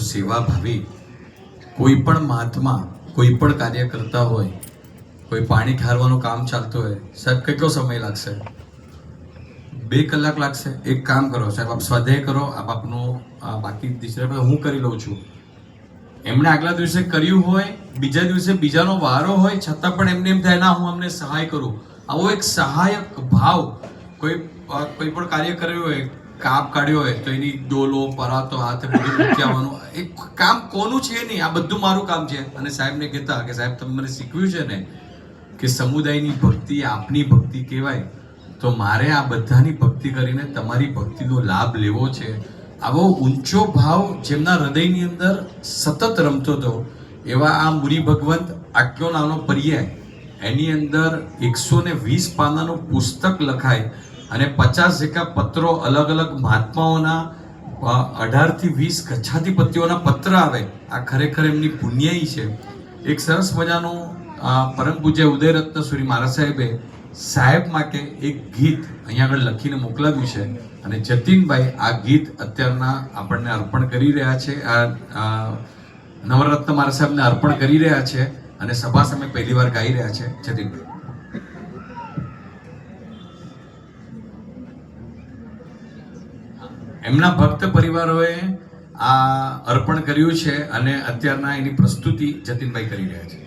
સેવાભાવી કોઈ પણ મહાત્મા કોઈ પણ કાર્ય કરતા હોય, કોઈ પાણી ઠારવાનું કામ ચાલતું હોય, સાહેબ કેટલો સમય લાગશે? 2 કલાક લાગશે. એક કામ કરો સાહેબ, આપ સ્વાધ્યાય કરો, આપ આપનું બાકી દિશા હું કરી લઉં છું. એમણે આગલા દિવસે કર્યું હોય, બીજા દિવસે બીજાનો વારો હોય, છતાં પણ એમને એમ થાય ના હું અમને સહાય કરું. આવો એક સહાયક ભાવ, કોઈ પણ કાર્ય કર્યું હોય, કાપ કાઢ્યો હોય તો એની ડોલો પરાતો હાથે બધું મૂકી આવવાનું, એક કામ કોનું છે નહીં, આ બધું મારું કામ છે. અને સાહેબને કહેતા કે સાહેબ તમે મને શીખવ્યું છે ને કે સમુદાયની ભક્તિ આપની ભક્તિ કહેવાય, તો મારે આ બધાની ભક્તિ કરીને તમારી ભક્તિનો લાભ લેવો છે. આવો ઊંચો ભાવ જેમના હૃદયની અંદર સતત રમતો હતો, એવા આ મુનિ ભગવંત આટલો નાનો પર્યાય, એની અંદર 120 પાનાનું પુસ્તક લખાય અને 50 જેટલા પત્રો અલગ અલગ મહાત્માઓના 18 થી 20 ગચ્છાધિપતિઓના પત્ર આવે. આ ખરેખર એમની પુણ્યાઈ છે. એક સરસ મજાનું પરમ પૂજ્ય ઉદયરત્ન સુરી મહારાજ સાહેબ માટે એક ગીત અહીંયા આગળ લખીને મોકલાવ્યું છે અને જતીનભાઈ આ ગીત અત્યારના આપણને અર્પણ કરી રહ્યા છે. આ નવરત્ન મહારાજ સાહેબને અર્પણ કરી રહ્યા છે અને સભા સામે પહેલી વાર ગાઈ રહ્યા છે. જતીનભાઈ, એમના ભક્ત પરિવારોએ આ અર્પણ કર્યું છે અને અત્યારના એની પ્રસ્તુતિ જતીનભાઈ કરી રહ્યા છે.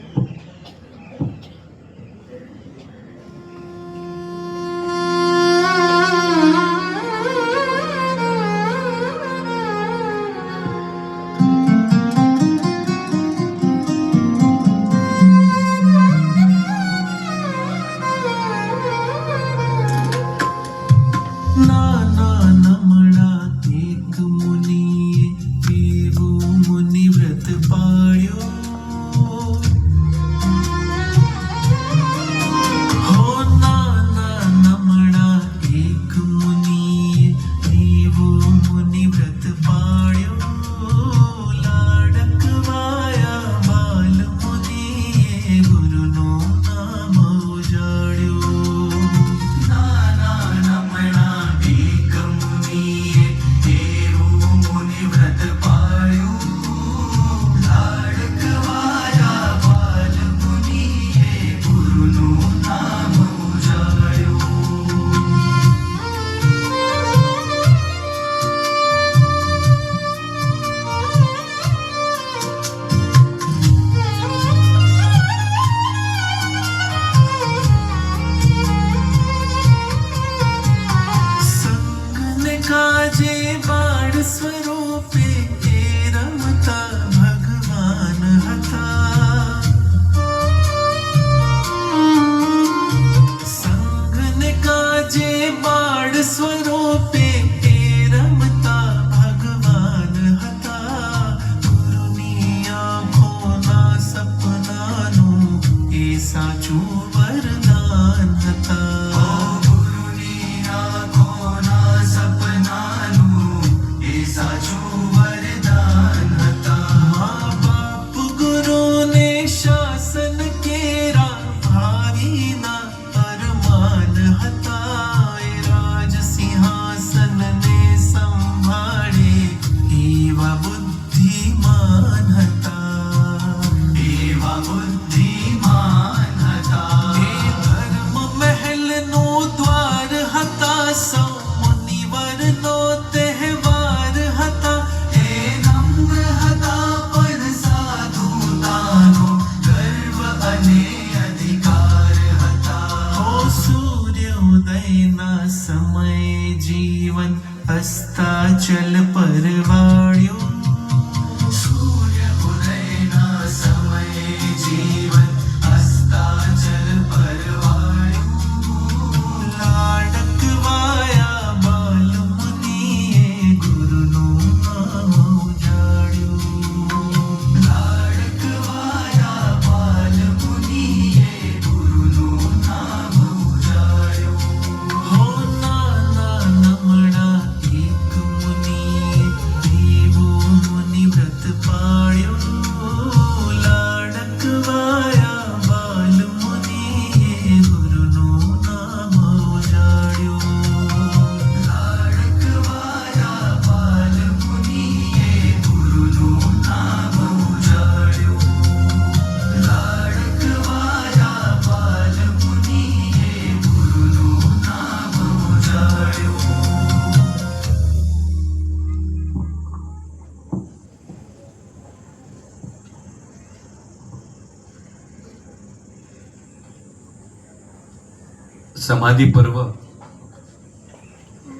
સમાધિ પર્વ.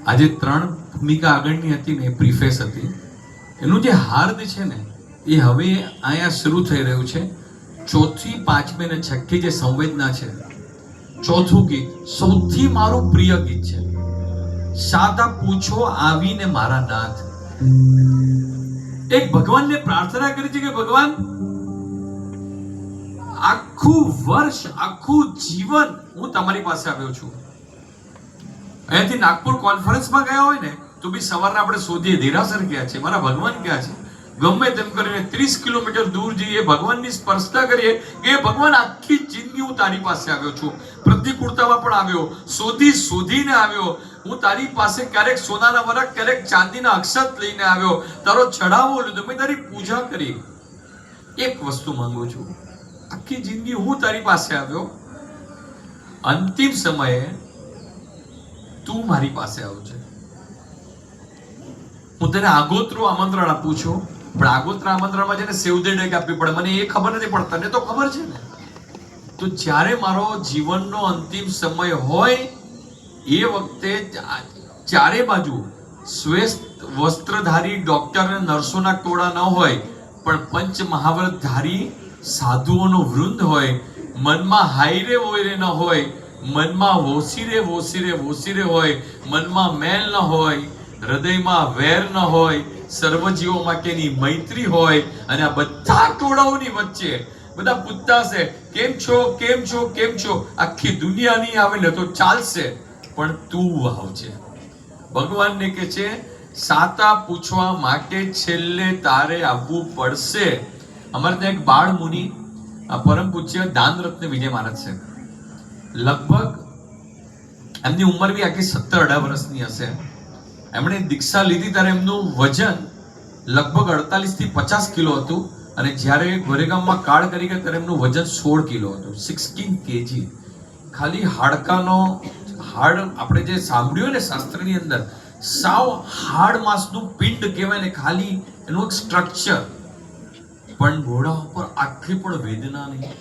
આજે 3 ભૂમિકા આગળની હતી ને, એ પ્રીફેસ હતી. એનું જે હાર્દ છે ને, એ હવે અહીંયા શરૂ થઈ રહ્યું છે. 4થી 5મી અને 6ઠી જે સંવેદના છે, 4થું ગીત સૌથી મારું પ્રિય ગીત છે. સાદા પૂછો આવીને મારા નાથ. એક ભગવાનને પ્રાર્થના કરી છે કે ભગવાન, આખું વર્ષ, આખું જીવન હું તમારી પાસે આવ્યો છું. અહીંયાથી નાગપુર કોન્ફરન્સમાં ગયા હોય ને તો બી સવારના આપણે શોધીએ દેરાસર ક્યાં છે, મારા ભગવાન ક્યાં છે. ગમે તેમ કરીને 30 કિલોમીટર દૂર જઈએ, ભગવાનની સ્પર્શતા કરીએ કે ભગવાન, આખી જિંદગી હું તારી પાસે આવ્યો છું. પ્રતિકૂળતામાં પણ આવ્યો, શોધીને આવ્યો. હું તારી પાસે ક્યારેક સોનાના વરખ, ક્યારેક ચાંદીના અક્ષત લઈને આવ્યો, તારો ચઢાવો લીધો, મેં તારી પૂજા કરી. એક વસ્તુ માંગુ છું, આખી જિંદગી હું તારી પાસે આવ્યો, અંતિમ સમયે તું મારી પાસે આવજે. હું તને આગોતરું આમંત્રણ આપું છું, પણ આગોતરા આમંત્રણમાં છે ને સેવ ધ ડેટ આપવી પડે. મને એ ખબર નથી, પણ તને તો ખબર છે ને. તો જ્યારે મારો જીવનનો અંતિમ સમય હોય એ વખતે ચારે બાજુ શ્વેત વસ્ત્રધારી ડોક્ટર અને નર્સોના ટોળા ન હોય, પણ પંચ મહાવ્રતધારી સાધુઓનો વૃંદ હોય. મનમાં હાયરે વોયરે ન હોય, મનમાં વોસીરે હોય, મનમાં મેલ ન હોય, હૃદયમાં વેર ન હોય, સર્વજીવો માટેની મૈત્રી હોય. અને આ બધા ટોળાઓની વચ્ચે બધા પૂછતા છે, કેમ છો. આખી દુનિયા નહીં આવે ને તો ચાલશે, પણ તું આવજે. ભગવાનને કે છે, સાતા પૂછવા માટે છેલ્લે તારે આવવું પડશે. અમારે ત્યાં એક બાળ મુનિ, પરમ પૂજ્ય દાનરત્ન વિજય મહારાજ છે. લગભગ એમની ઉંમર બી આખી 17-18 વર્ષની હશે. એમણે દીક્ષા લીધી ત્યારે એમનું વજન લગભગ 48 થી 50 કિલો હતું, અને જ્યારે ગોરેગામમાં કાળ કરી ગયા ત્યારે એમનું વજન 16 કિલો હતું, 16 kg. ખાલી હાડકાનો હાડ આપણે જે સાંભળ્યું ને શાસ્ત્રની અંદર, સાવ હાડ માંસનું પિંડ કહેવાય ને, ખાલી એનું એક સ્ટ્રક્ચર. પણ ઘોડા ઉપર આટલી પણ વેદના નહીં,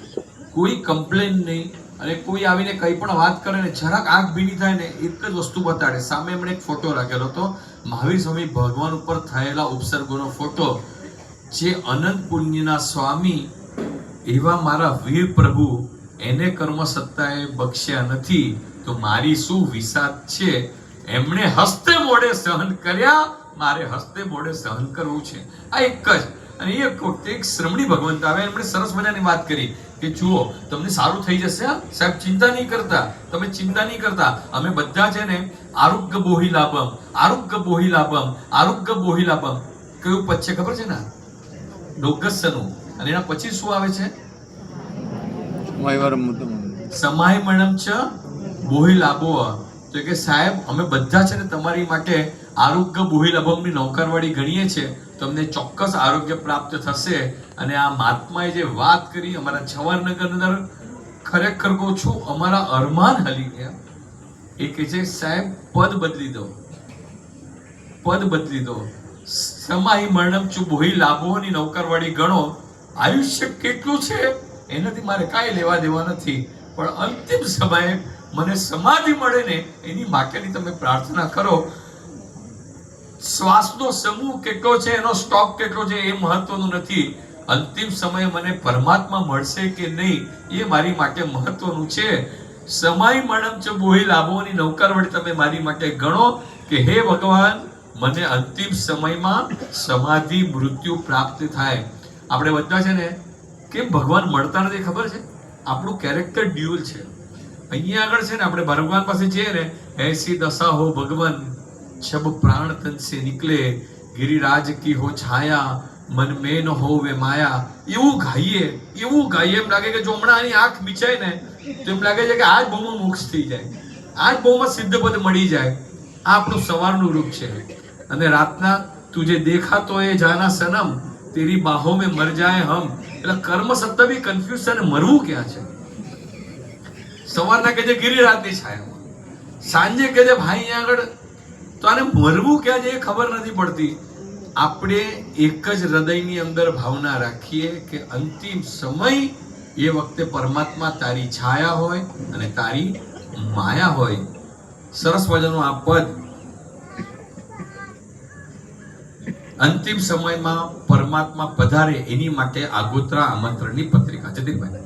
કોઈ કમ્પ્લેન નહીં, અને કોઈ આવીને કંઈ પણ વાત કરે ને જરાક આંખ ભીની થાય ને એક જ વસ્તુ બતાડે. સામે એમણે એક ફોટો રાખેલો હતો, મહાવીર સ્વામી ભગવાન ઉપર થયેલા ઉપસર્ગોનો ફોટો. જે અનંત પુણ્યના સ્વામી એવા મારા વીર પ્રભુ, એને કર્મ સત્તાએ બખ્શ્યા નથી, તો મારી શું વિસાદ છે. એમણે હસ્તે મોઢે સહન કર્યા, મારે હસ્તે મોઢે સહન કરવું છે. આ એક જ. અને એ વખતે એક શ્રમણી ભગવંત આવે, એમણે સરસ મજાની વાત કરી કે જુઓ, તમને સારું થઈ જશે સાહેબ, ચિંતા નહીં કરતા, તમે ચિંતા નહીં કરતા. અમે બધા છે ને આરોગ્ય બોહિલાભમ કયું પદ છે ખબર છે ને? ડોગસનું. અને એના પછી શું આવે છે? સમાય મણમ ચ બોહિલાભો. તો કે સાહેબ, અમે બધા છે ને તમારી માટે આરોગ્ય બોહિલાભમની નૌકરવાળી ગણીએ છીએ, તમને ચોક્કસ આરોગ્ય પ્રાપ્ત થશે. અને આ મહાત્માએ જે વાત કરી, અમારા જવાહરનગર અંદર ખરેખર કહું છું, અમારા અરમાન હલી ગયા. એ કે છે, સાહેબ પદ બદલી દો. સમાહી મરણમ ચુ બોહી લાભોની નૌકરવાળી ગણો. આયુષ્ય કેટલું છે એનાથી મારે કાંઈ લેવા દેવા નથી, પણ અંતિમ સમયે મને સમાધિ મળે ને એની માટેની તમે પ્રાર્થના કરો. શ્વાસનો સમૂહ કેટલો છે, એનો સ્ટોક કેટલો છે એ મહત્વનું નથી. અંતિમ સમયે મને પરમાત્મા મળશે કે નહીં એ મારી માટે મહત્વનું છે. સમાય મણમ ચ બોહી લાભોની નૌકરવાળી તમે મારી માટે ગણો કે હે ભગવાન, મને અંતિમ સમયમાં સમાધિ મૃત્યુ પ્રાપ્ત થાય. આપણે બધા છે ને કેમ ભગવાન મળતા નથી ખબર છે? આપણું કેરેક્ટર ડ્યુઅલ છે. અહીંયા આગળ છે ને આપણે ભગવાન પાસે જઈએ ને, ऐसी दशा हो भगवान जब प्राण तन से निकले, गिरिराज की हो छाया, मन में न हो वे माया. એવું ગાઈએ એમ લાગે કે જો હમણાં આની આંખ મિચાય ને તો એમ લાગે છે કે આજ બહુમાં મોક્ષ થઈ જાય, આજ બહુમાં સિદ્ધ પદ મળી જાય. આ આપણું સવારનું રૂપ છે. અને રાતના તુજે દેખા તો એ જાના સનમ, તેરી બાહો મેં મર જાય હમ. એટલે કર્મ સત્તા બી કન્ફ્યુઝ છે. અને મરવું ક્યાં છે? સવારના કે છે ગિરિરાજની છાયામાં, સાંજે કે છે ભાઈ અહીંયા આગળ. તો આને મરવું ક્યાં છે એ ખબર નથી પડતી. આપણે એક જ હૃદયની અંદર ભાવના રાખીએ કે અંતિમ સમય એ વખતે પરમાત્મા તારી છાયા હોય અને તારી માયા હોય, સરસ મજાનું આ પદ અંતિમ સમયમાં પરમાત્મા પધારે એની માટે આગોતરા આમંત્રણની પત્રિકા. જતીનભાઈ,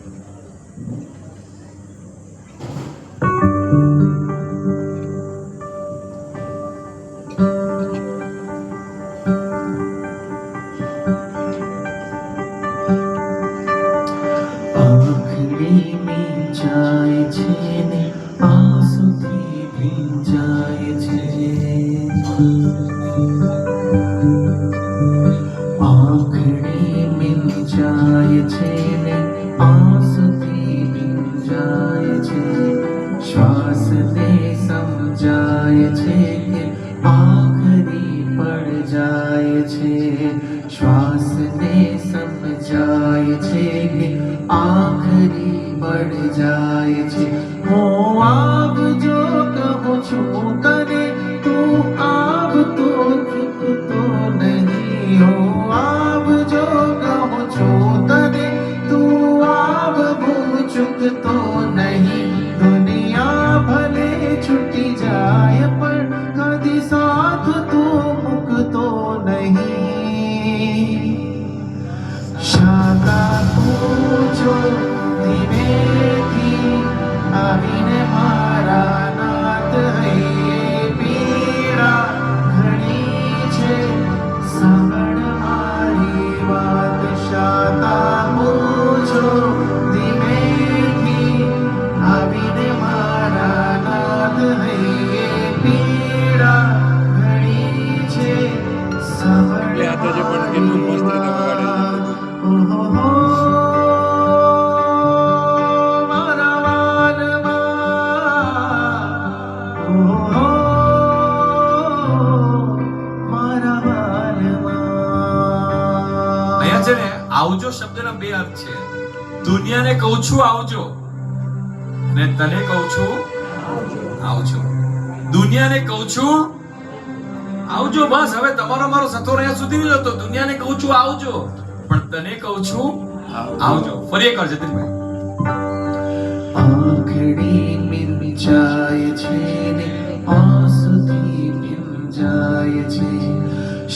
આવજો શબ્દના બે અર્થ છે. દુનિયાને કહું છું આવજો, અને તને કહું છું આવજો. દુનિયાને કહું છું આવજો, બસ હવે તમારો મારો સથોર અહીંયા સુધી નહીં જતો. દુનિયાને કહું છું આવજો, પણ તને કહું છું આવજો. ફરી એકવાર જતીનભાઈ. આંખડી મિંચાય છે ને આંસુથી ભીંજાય છે,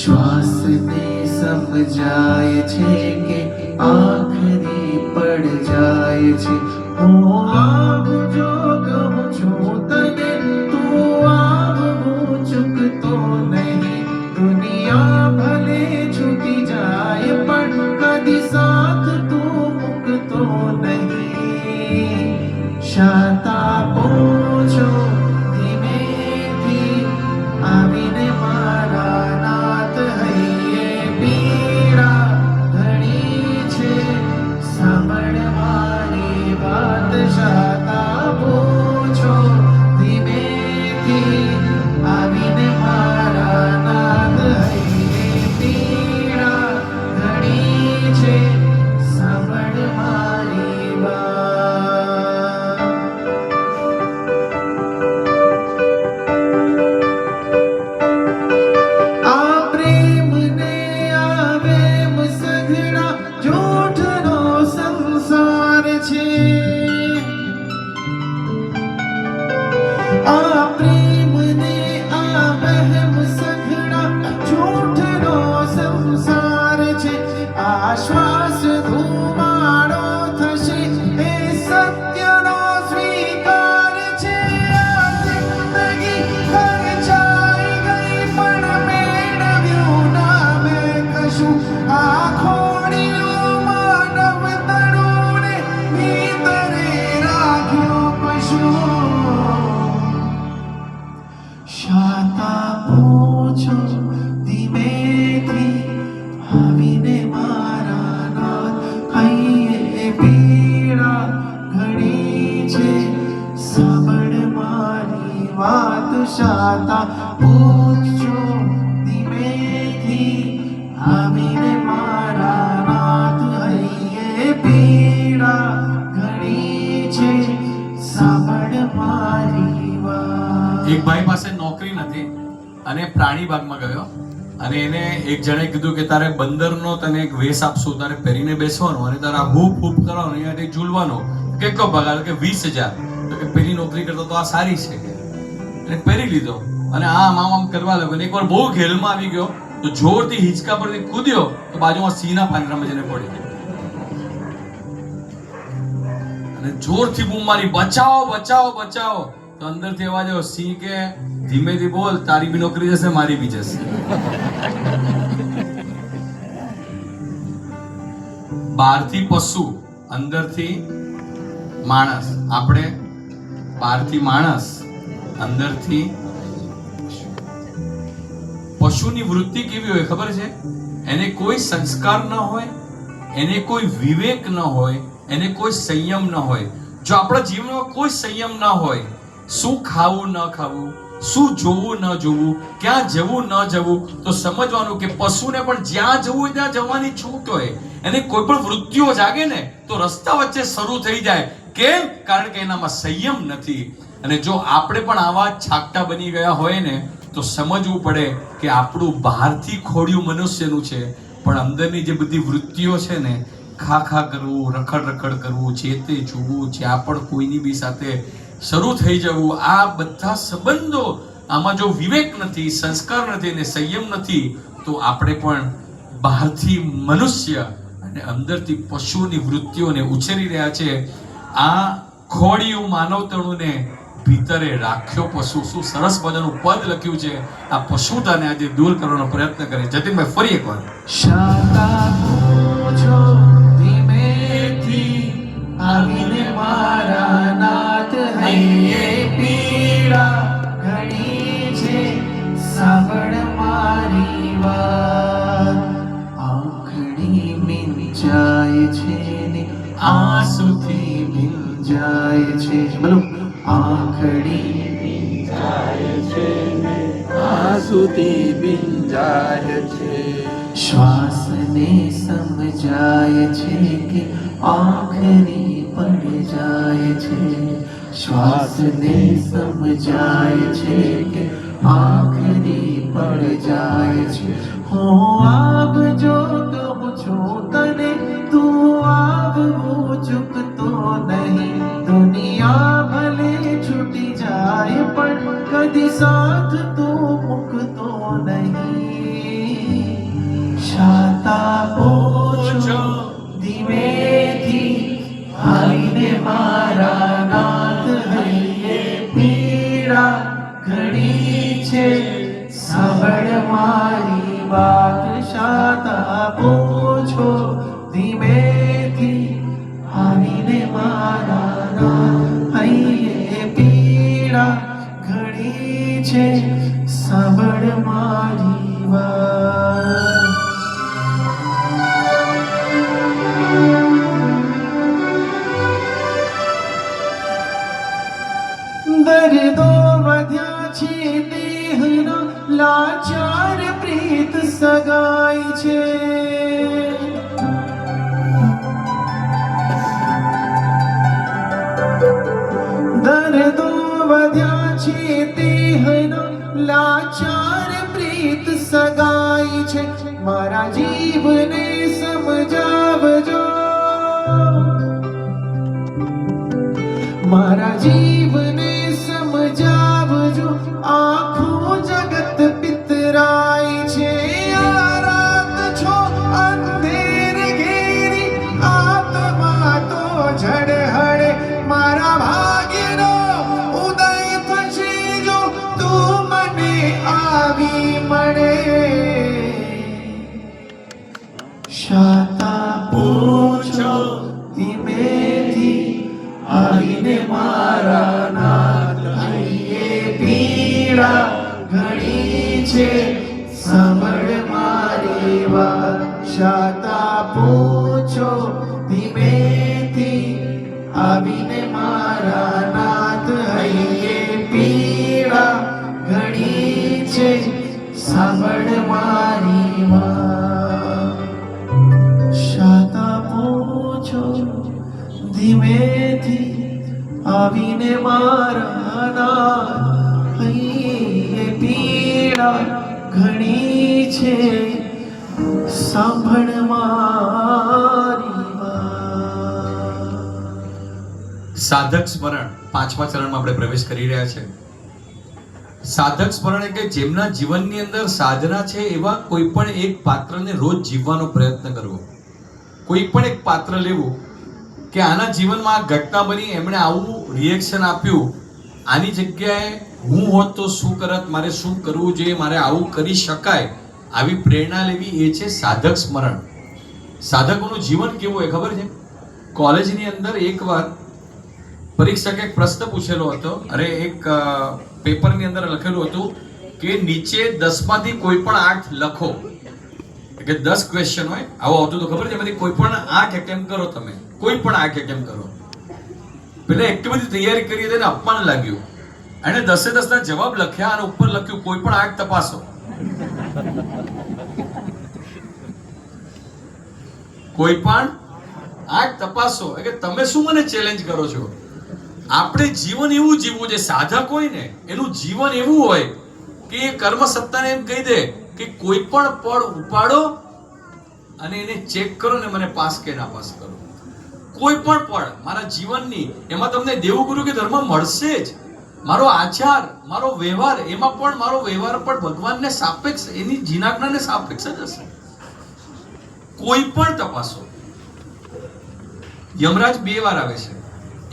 શ્વાસને સમજાય છે કે આખરી પડ જાય છે. હું આવજો કહું છું તને, તું આવવું ચૂકતો નહીં. દુનિયા ભલે છૂટી જાય પણ કદી સાથ તું મૂકતો નહીં. શાતા પૂછો ધીમેથી આવીને મારા નાથ, હૈયે પીડા ઘણી છે સાંભળ મારી વાત. શાતા પૂછો ધીમેથી આવીને મારા નાથ, હૈયે પીડા ઘણી છે સાંભળ મારી વાત. આ પ્રેમને આવેમ સઘળા જૂઠનો સંસાર છે. આ પ્રેમને આ વહેમ સઘળા જૂઠનો સંસાર છે. આ શ્વાસ ધુમાડો થશે એ સત્યનો સ્વીકાર છે. આ જિંદગી ખર્ચાઈ ગઈ પણ મેળવ્યું ના મેં કશું. આ ખોડિયું માનવ તણુને ભીતરે રાખ્યો પશુ. શાતા પૂછો ધીમેથી આવીને મારા નાથ, હૈયે પીડા ઘણી છે સાંભળ મારી વાત. શાતા પૂછો ધીમેથી આવીને મારા નાથ, હૈયે પીડા ઘણી છે સાંભળ મારી વાત. એક ભાઈ પાસે નોકરી નથી અને પ્રાણી બાગમાં ગયો, અને એને એક જણે કીધું કે તારે બંદરનો તને એક વેશ આપશું, તારે પહેરીને બેસવાનું અને તારે હૂપ હૂપ કરવાનું, અહીંયાથી ઝૂલવાનું. કેટલો પગાર? કે 20,000. તો કે પેલી નોકરી કરતો તો આ સારી છે કે એને પહેરી લીધો અને આમ કરવા લાગ્યો અને એકવાર બહુ ઘેલમાં આવી ગયો તો જોરથી હિંચકા પરથી કૂદ્યો તો બાજુમાં સિંહના પાંજરામાં જઈને પડી ગયો અને જોરથી બૂમ મારી, બચાવો બચાવો બચાવો. તો અંદરથી અવાજ આવ્યો, સિંહ કે ધીમેથી બોલ, તારી બી નોકરી જશે, મારી બી જશે. બહારથી પશુ, અંદરથી માણસ. આપણે બહારથી માણસ, અંદરથી પશુની વૃત્તિ કેવી હોય ખબર છે? એને કોઈ સંસ્કાર ન હોય, એને કોઈ વિવેક ન હોય, એને કોઈ સંયમ ન હોય. જો આપણા જીવનમાં કોઈ સંયમ ન હોય, શું ખાવું ન ખાવું, શું જોવું ન જોવું, ક્યાં જવું ન જવું, તો સમજવાનું કે પશુને પણ જ્યાં જવું હોય ત્યાં જવાની છૂટ હોય. એને કોઈ પણ વૃત્તિઓ જાગે ને તો રસ્તા વચ્ચે શરૂ થઈ જાય. કેમ? કારણ કે એનામાં સંયમ નથી. અને જો આપણે પણ આવા છાકટા બની ગયા હોય ને તો સમજવું પડે કે આપણું બહારથી ખોડિયું મનુષ્યનું છે, પણ અંદરની જે બધી વૃત્તિઓ છે ને, ખા કરવું, રખડ કરવું, જે તે જોવું, જ્યાં પણ કોઈની બી સાથે શરૂ થઈ જવું, આ બધા સંબંધો, આમાં જો વિવેક નથી, સંસ્કાર નથી અને સંયમ નથી તો આપણે પણ બહારથી મનુષ્ય અને અંદરથી પશુની વૃત્તિઓને ઉછેરી રહ્યા છે. આ ખોડિયું માનવતણુને ભીતરે રાખ્યો પશુ. શું સરસ મજાનું પદ લખ્યું છે. આ પશુતાને આજે દૂર કરવાનો પ્રયત્ન કરે. જતીનભાઈ ફરી એકવાર. શાતા પૂછો ધીમેથી આવીને મારા નાથ, હૈયે પીડા ઘણી છે, સાંભળ મારી વાત. આંખડી ભીંજાય છે ને આંસુથી ભીંજાય છે. બોલો. આંખડી ભીંજાય છે ને આંસુથી ભીંજાય છે. શ્વાસને સમજાય છે કે આખરી પડ જાય છે. શ્વાસને સમજાય છે કે આખરી પડ જાય છે. હું આવજો કહું છું તને, તું આવવું ચૂકતો નહીં. દુનિયા ભલે છૂટી જાય પણ કદી સાથ તું મૂકતો નહીં. શાતા પૂછો ધીમેથી આવીને મારા નાથ, હૈયે પીડા ઘણી છે, સાંભળ મારી વાત. શાતા પૂછો ધીમેથી આવીને મારા નાથ, હૈયે પીડા ઘણી છે, સાંભળ મારી વાત. દર્દો વધ્યા છે દેહના, લાચાર પ્રીત સગાઈ છે. દર્દો વધ્યા છે દેહના, લાચાર પ્રીત સગાઈ છે. મારા જીવને સમજાવજો, મારા જીવને સમજાવજો. આખું જગત પિતરાય છે. આ રાત છો અંધેર ઘેરી, આત્મા તો ઝળહળે. મારા ભાગ્યનો ઉદય થશે જો તું મને આવી મળે. શાતા પૂછો ધીમેથી આવીને મારા નાથ, હૈયે પીડા ઘણી છે, સાંભળ મારી વાત. શાતા પૂછો ધીમેથી આવીને મારા નાથ, હૈયે પીડા ઘણી છે, સાંભળ મારી વાત. શાતા પૂછો ધીમેથી આવીને મારા નાથ, હૈયે પીડા ઘણી છે, સાંભળ મારી વાત. સાધક સ્મરણ 5મા ચરણમાં આપણે પ્રવેશ કરી રહ્યા છે. સાધક સ્મરણ એટલે જેમના જીવનની અંદર સાધના છે એવા કોઈ પણ એક પાત્રને રોજ જીવવાનો પ્રયત્ન કરવો. કોઈ પણ એક પાત્ર લેવું કે આના જીવનમાં આ ઘટના બની, એમણે આવું રિએક્શન આપ્યું, આની જગ્યાએ હું હોત તો શું કરત, મારે શું કરવું જોઈએ, મારે આવું કરી શકાય, આવી પ્રેરણા લેવી, એ છે સાધક સ્મરણ. સાધકોનું જીવન કેવું હોય ખબર છે? કોલેજની અંદર એકવાર પરીક્ષકે એક પ્રશ્ન પૂછેલો હતો. અરે એક પેપરની અંદર લખેલું હતું કે નીચે 10 માંથી કોઈ પણ 8 લખો, કે 10 ક્વેશ્ચન હોય, આવો આવતું તો ખબર છે, એમાંથી કોઈ પણ 8 એટેમ્પ કરો, તમે કોઈ પણ 8 એટેમ્પ કરો. પેલા એટલી બધી તૈયારી કરી હતી ને અપમાન લાગ્યું. એને 10 ના જવાબ લખ્યા અને ઉપર લખ્યું કોઈ પણ 8 તપાસો. કોઈ પણ 8 તપાસો. એટલે તમે શું મને ચેલેન્જ કરો છો? આપણે જીવન એવું જીવવું છે. સાધક હોય ને એનું જીવન એવું હોય કે એ કર્મ સત્તાને એમ કહી દે કે કોઈ પણ પળ ઉપાડો અને એને ચેક કરો ને મને પાસ કે ના પાસ કરો. કોઈ પણ પળ મારા જીવનની, એમાં તમને દેવગુરુ કે ધર્મ મળશે જ. મારો આચાર, મારો વ્યવહાર, એમાં પણ મારો વ્યવહાર પણ ભગવાનને સાપેક્ષ, એની જીનાજ્ઞાને સાપેક્ષ જ હશે. કોઈ પણ તપાસો. યમરાજ 2 વાર આવે છે,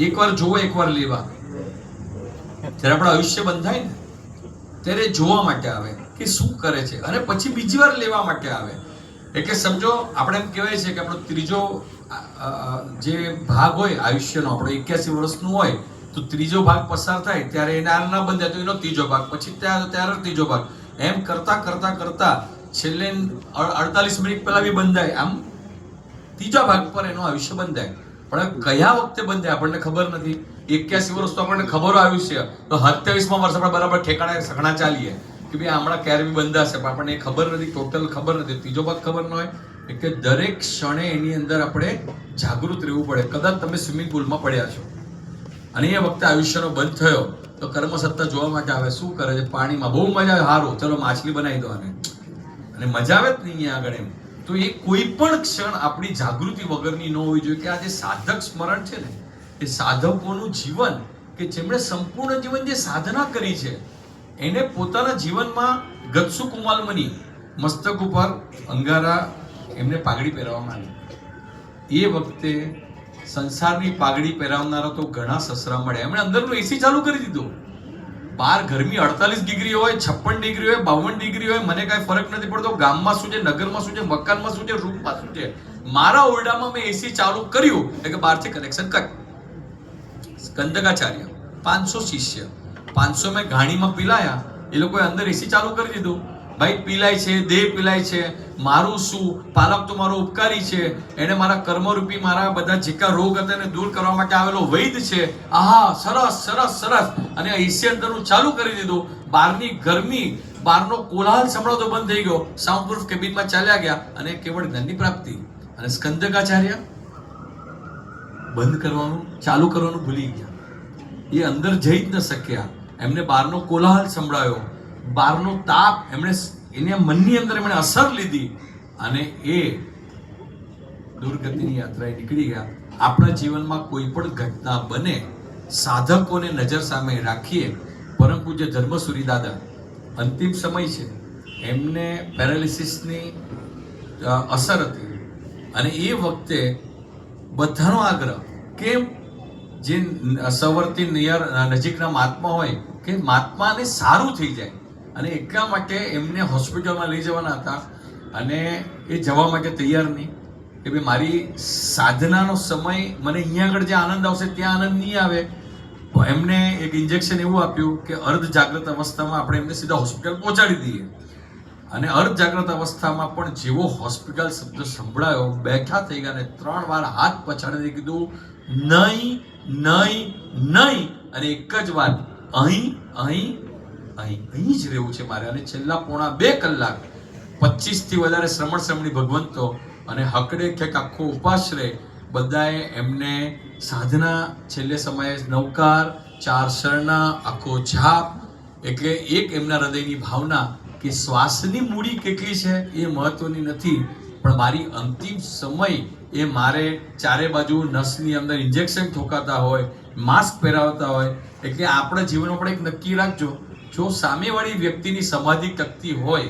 એકવાર જોવા, એકવાર લેવા. જ્યારે આપણું આયુષ્ય બંધાય ને ત્યારે જોવા માટે આવે કે શું કરે છે, અને પછી બીજી વાર લેવા માટે આવે. એટલે સમજો આપણે એમ કહેવાય છે કે આપણો ત્રીજો જે ભાગ હોય આયુષ્યનો, આપણો 81 વર્ષનું હોય તો ત્રીજો ભાગ પસાર થાય ત્યારે એને આ ના બંધાય તો એનો ત્રીજો ભાગ, પછી ત્યારે ત્રીજો ભાગ, એમ કરતા કરતા કરતા છેલ્લે 48 મિનિટ પહેલા બી બંધાય, આમ ત્રીજા ભાગ પર એનું આયુષ્ય બંધાય. પણ કયા વખતે બંધાય આપણને ખબર નથી. 81 વર્ષ તો આપણને ખબર આવ્યું છે, તો 27મા વર્ષ આપણે બરાબર ઠેકાણે સઘળા ચાલીએ કે ભાઈ હમણાં ક્યારે બી બંધાશે, પણ આપણને એ ખબર નથી, ટોટલ ખબર નથી, ત્રીજો ભાગ ખબર ન હોય. એટલે દરેક ક્ષણે એની અંદર આપણે જાગૃત રહેવું પડે. કદાચ તમે સ્વિમિંગ પુલમાં પડ્યા છો અને એ વખતે આયુષ્યનો બંધ થયો તો કર્મ સત્તા જોવા માટે આવે. શું કરે છે? પાણીમાં બહુ મજા આવે, સારું ચલો માછલી બનાવી દો, અને મજા આવે જ નહીં આગળ એમ. તો એ કોઈ પણ ક્ષણ આપણી જાગૃતિ વગરની ન હોવી જોઈએ. કે આ જે સાધક સ્મરણ છે ને, એ સાધકોનું જીવન કે જેમણે સંપૂર્ણ જીવન જે સાધના કરી છે, એને પોતાના જીવનમાં ગત્સુ કુમાલમની મસ્તક ઉપર અંગારા એમને પાઘડી પહેરાવવામાં આવી. એ વખતે સંસારની પાઘડી પહેરાવનારા તો ઘણા સસરા મળ્યા. એમણે અંદરનું એસી ચાલુ કરી દીધું. બહાર ગરમી 48 ડિગ્રી હોય, 56 ડિગ્રી હોય, 52 ડિગ્રી હોય, મને કાંઈ ફરક નથી પડતો. ગામમાં શું છે, નગરમાં શું છે, મકાનમાં શું છે, રૂમમાં શું છે, મારા ઓરડામાં મેં એસી ચાલુ કર્યું એટલે કે બહારથી કનેક્શન કટ. સ્કંદકાચાર્ય 500 શિષ્ય, 500 મેં ઘાણીમાં પીલાયા, એ લોકોએ અંદર એસી ચાલુ કરી દીધું. ભાઈ પીલાય છે, દેહ પીલાય છે, મારું શું, પાલક તો મારો ઉપકારી છે, એને મારા કર્મરૂપી મારા બધા જેટલા રોગ હતા એને દૂર કરવા માટે આવેલો વૈદ છે. આહા, સરસ સરસ સરસ. અને એસી અંદરનું ચાલુ કરી દીધું. બહારની ગરમી, બહારનો કોલાહલ સંભળાતો બંધ થઈ ગયો. સાઉન્ડ પ્રૂફ કેબિનમાં ચાલ્યા ગયા અને કેવળ જ્ઞાનની પ્રાપ્તિ. અને સ્કંદકાચાર્ય બંધ કરવાનું, ચાલુ કરવાનું ભૂલી ગયા. એ અંદર જઈ જ ન શક્યા. એમને બહારનો કોલાહલ સંભળાયો, બહારનો તાપ, એમણે એને મનની અંદર એમણે અસર લીધી અને એ દુર્ગતિની યાત્રાએ નીકળી ગયા. આપણા જીવનમાં કોઈ પણ ઘટના બને, સાધકોને નજર સામે રાખીએ. પરમ પૂજ્ય ધર્મસુરી દાદા, અંતિમ સમય છે, એમને પેરાલિસિસની અસર હતી અને એ વખતે બધાનો આગ્રહ, કેમ જે સવર્તી નજીકના મહાત્મા હોય કે મહાત્માને સારું થઈ જાય, અને એટલા માટે એમને હોસ્પિટલમાં લઈ જવાના હતા. અને એ જવા માટે તૈયાર નહીં કે ભાઈ મારી સાધનાનો સમય, મને અહીંયા આગળ જે આનંદ આવશે ત્યાં આનંદ નહીં આવે. તો એમને એક ઇન્જેક્શન એવું આપ્યું કે અર્ધ જાગ્રત અવસ્થામાં આપણે એમને સીધા હોસ્પિટલ પહોંચાડી દઈએ. અને અર્ધ જાગ્રત અવસ્થામાં પણ જેવો હોસ્પિટલ શબ્દ સંભળાયો, બેઠા થઈ ગયા અને 3 વાર હાથ પછાડીને કીધું નહીં નહીં નહીં, અને એક જ વાત, અહીં અહીં અહીં જ રહેવું છે મારે. અને છેલ્લા પોણા 2 કલાક 25 થી વધારે શ્રમણ શ્રમણી ભગવંતો અને હકડે ઠેક આખો ઉપાશ્રય બધાએ એમને સાધના, છેલ્લે સમયે 9 કાર 4 શરણા, આખો જાપ. એટલે એક એમના હૃદયની ભાવના કે શ્વાસની મૂડી કેટલી છે એ મહત્વની નથી, પણ મારી અંતિમ સમય એ મારે ચારે બાજુ નસની અંદર ઇન્જેક્શન ઠોકાતા હોય, માસ્ક પહેરાવતા હોય. એટલે આપણા જીવનમાં પણ એક નક્કી રાખજો, જો સામેવાળી વ્યક્તિની સમાધિ ટકતી હોય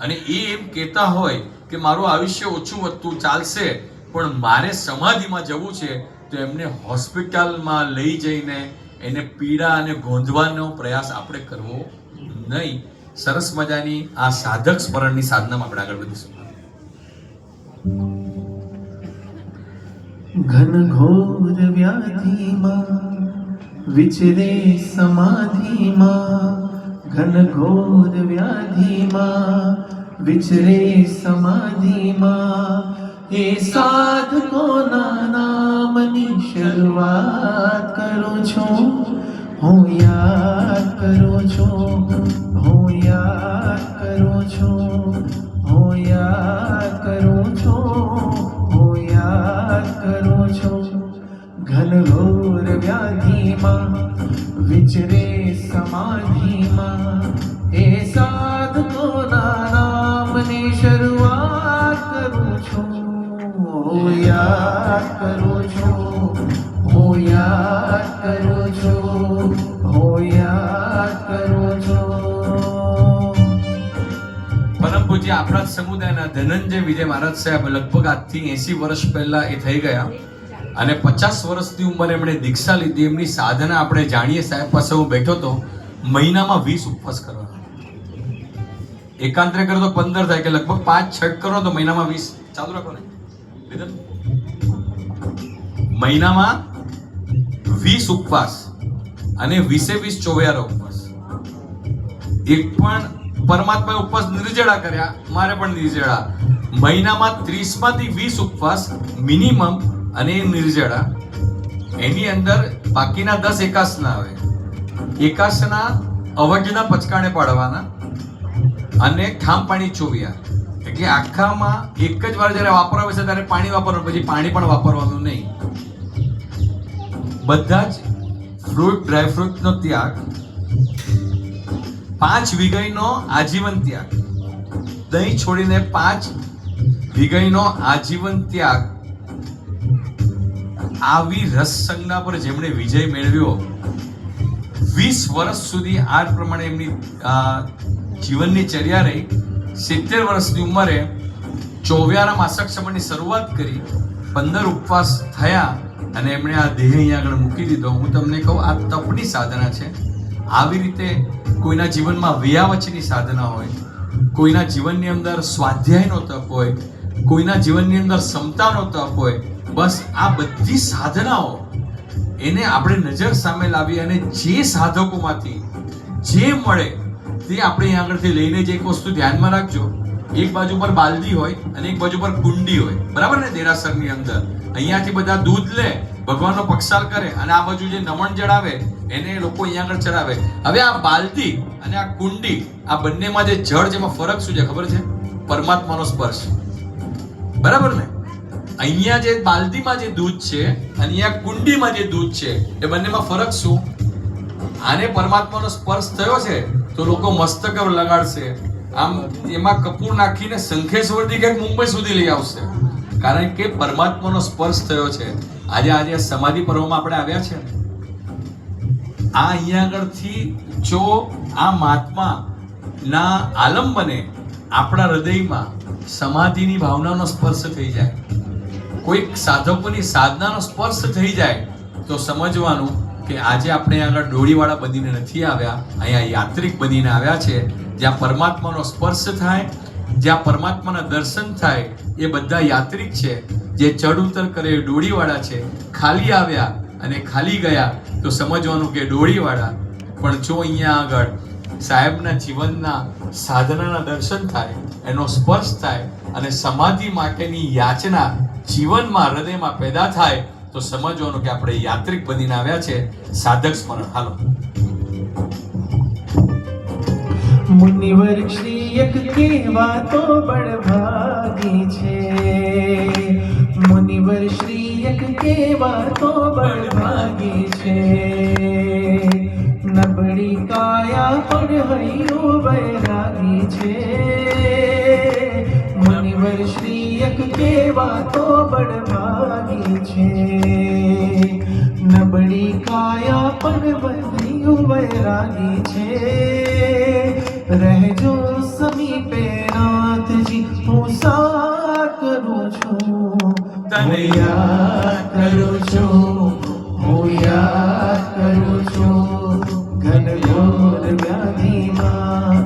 અને એ એમ કહેતા હોય કે મારું આયુષ્ય ઓછું વધતું ચાલશે પણ મારે સમાધિમાં જવું છે, તો એમને હોસ્પિટલમાં લઈ જઈને એને પીડા અને ગોંધવાનો પ્રયાસ આપણે કરવો નહીં. સરસ મજાની આ સાધક સ્મરણની સાધનામાં આપણે આગળ વધીશું. ઘનઘોર વ્યાધિમાં વિચરે સમાધિમાં, ઘનઘોર વ્યાધિમાં વિચરે સમાધિમાં, એ સાધકોના નામની શરૂઆત કરું છું, હું યાદ કરું છું, હું યાદ કરું છું, હું યાદ કરું છું, હું યાદ કરું છું. ઘનઘોર વ્યાધિમાં વિચરે સમાધિમાં, એ સાધકોના નામની શરૂઆત કરું છું, હું યાદ કરું છું, હું યાદ કરું છું, હું યાદ કરું છું. પરમ પૂજ્ય આપણા જ સમુદાયના ધનંજય વિજય મહારાજ સાહેબ લગભગ આજથી 80 વર્ષ પહેલા એ થઈ ગયા અને 50 વર્ષની ઉંમરે એમણે દીક્ષા લીધી. એમની સાધના આપણે જાણીએ. સાહેબ પાસે હું બેઠો તો મહિનામાં 20 ઉપવાસ કરવાના, એકાંતરે કરો તો 15 થાય, કે લગભગ 5-6 કરો તો મહિનામાં 20 ચાલુ રાખો ને. મહિનામાં 20 ઉપવાસ અને 20 ચોવ્યારો ઉપવાસ. એક પણ પરમાત્માએ ઉપવાસ નિર્જળા કર્યા, મારે પણ નિર્જળા. મહિનામાં 30 માંથી 20 ઉપવાસ મિનિમમ અને નિર્જળા. એની અંદર બાકીના 10 એકાસના આવે. એકાસના અવજના પચકાણે પાડવાના અને ખામ પાણી ચોવ્યા. એટલે આખામાં એક જ વાર જ્યારે વાપરવા છે ત્યારે પાણી વાપરવાનું, પછી પાણી પણ વાપરવાનું નહીં. બધા જ ફ્રૂટ ડ્રાય ફ્રૂટનો ત્યાગ, 5 વીઘઈનો આજીવન ત્યાગ, દહીં છોડીને 5 વીઘઈનો આજીવન ત્યાગ. આવી રસ સંજ્ઞા પર જેમણે વિજય મેળવ્યો, 20 વર્ષ સુધી આ પ્રમાણે એમની જીવનની ચર્યા રહી. 70 વર્ષની ઉંમરે ચોવ્યારા માસક સમયની શરૂઆત કરી, 15 ઉપવાસ થયા અને એમણે આ દેહ અહીંયા આગળ મૂકી દીધો. હું તમને કહું, આ તપની સાધના છે. આવી રીતે કોઈના જીવનમાં વિયાવચની સાધના હોય, કોઈના જીવનની અંદર સ્વાધ્યાયનો તપ હોય, કોઈના જીવનની અંદર સમતાનો તપ હોય, બસ આ બધી સાધનાઓ એને આપણે નજર સામે લાવી અને જે સાધકોમાંથી જે મળે તે આપણે અહીંયા આગળથી લઈને જે એક વસ્તુ ધ્યાનમાં રાખજો. એક બાજુ પર બાલદી હોય અને એક બાજુ પર કુંડી હોય, બરાબર ને? દેરાસરની અંદર અહીંયાથી બધા દૂધ લે, ભગવાનનો પક્ષાલ કરે અને આ બાજુ જે નમણ ચડાવે એને લોકો અહીંયા આગળ ચડાવે. હવે આ બાલદી અને આ કુંડી, આ બંનેમાં જે જળ, જેમાં ફરક શું છે ખબર છે? પરમાત્માનો સ્પર્શ, બરાબર ને? અહીંયા જે બાલદીમાં જે દૂધ છે અને અહીંયા કુંડીમાં જે દૂધ છે, એ બંનેમાં ફરક શું? આને પરમાત્માનો સ્પર્શ થયો છે તો લોકો મસ્તક લગાડશે, આમ એમાં કપૂર નાખીને શંખેશ્વરથી કે મુંબઈ સુધી લઈ આવશે, કારણ કે પરમાત્માનો સ્પર્શ થયો છે. આજે સમાધિ પર્વમાં આપણે આવ્યા છે. આ અહીંયા આગળથી જો આ મહાત્માના આલંબને આપણા હૃદયમાં સમાધિની ભાવનાનો સ્પર્શ થઈ જાય, કોઈક સાધકોની સાધનાનો સ્પર્શ થઈ જાય, તો સમજવાનું કે આજે આપણે આગળ ડોળીવાળા બનીને નથી આવ્યા, અહીંયા યાત્રિક બનીને આવ્યા છે. જ્યાં પરમાત્માનો સ્પર્શ થાય, જ્યાં પરમાત્માના દર્શન થાય, એ બધા યાત્રિક છે. જે ચડ ઉતર કરે એ ડોળીવાળા છે. ખાલી આવ્યા અને ખાલી ગયા તો સમજવાનું કે ડોળીવાળા. પણ જો અહીંયા આગળ સાહેબના જીવનના સાધનાના દર્શન થાય, એનો સ્પર્શ થાય અને સમાધિ માટેની યાચના જીવનમાં હૃદયમાં પેદા થાય, તો સમજવાનું કે આપણે યાત્રિક બનીને આવ્યા છે. સાધક સ્મરણ. હાલો. મુનિવર શ્રી એક કેવા તો બળભાગી છે, મુનિવર શ્રી એક કેવા તો બળભાગી છે. નબળી કાયા પણ હૈયું વૈરાગી છે, મુનિવર શ્રી એક કેવા તો બળભાગી છે. નબળી કાયા પણ બન્યું વૈરાગી છે. રહેજો સમીપે નાથજી, હું સા કરું છું, તને યાદ કરું છું, હું યાદ કરું છું. ઘનઘોર વ્યાધિમાં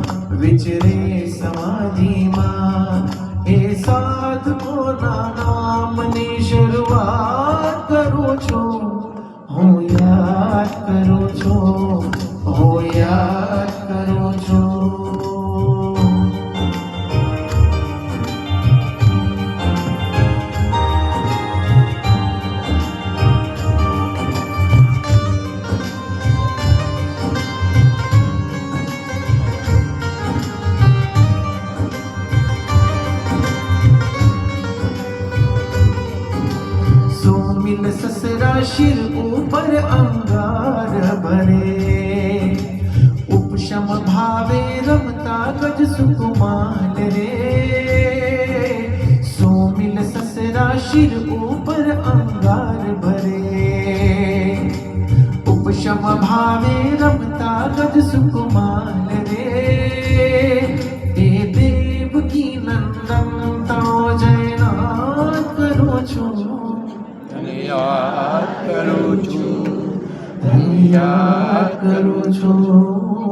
વિચરે સમાધિમાં, એ સાધકોના નામની શરૂઆત કરું છું, હું યાદ કરું છું, હું યાદ કરું છું. सोमिल ससरा शिर ऊपर अंगार भरे, उपशम भावे रमता गज सुकुमार रे. सोमिल ससरा शिर ऊपर अंगार भरे, उपशम भावे रमता गज सुकुमार रे. ए देव की नंदन तणो जयनाथ करो छो, તને યાદ કરું છું, હું યાદ કરું છું,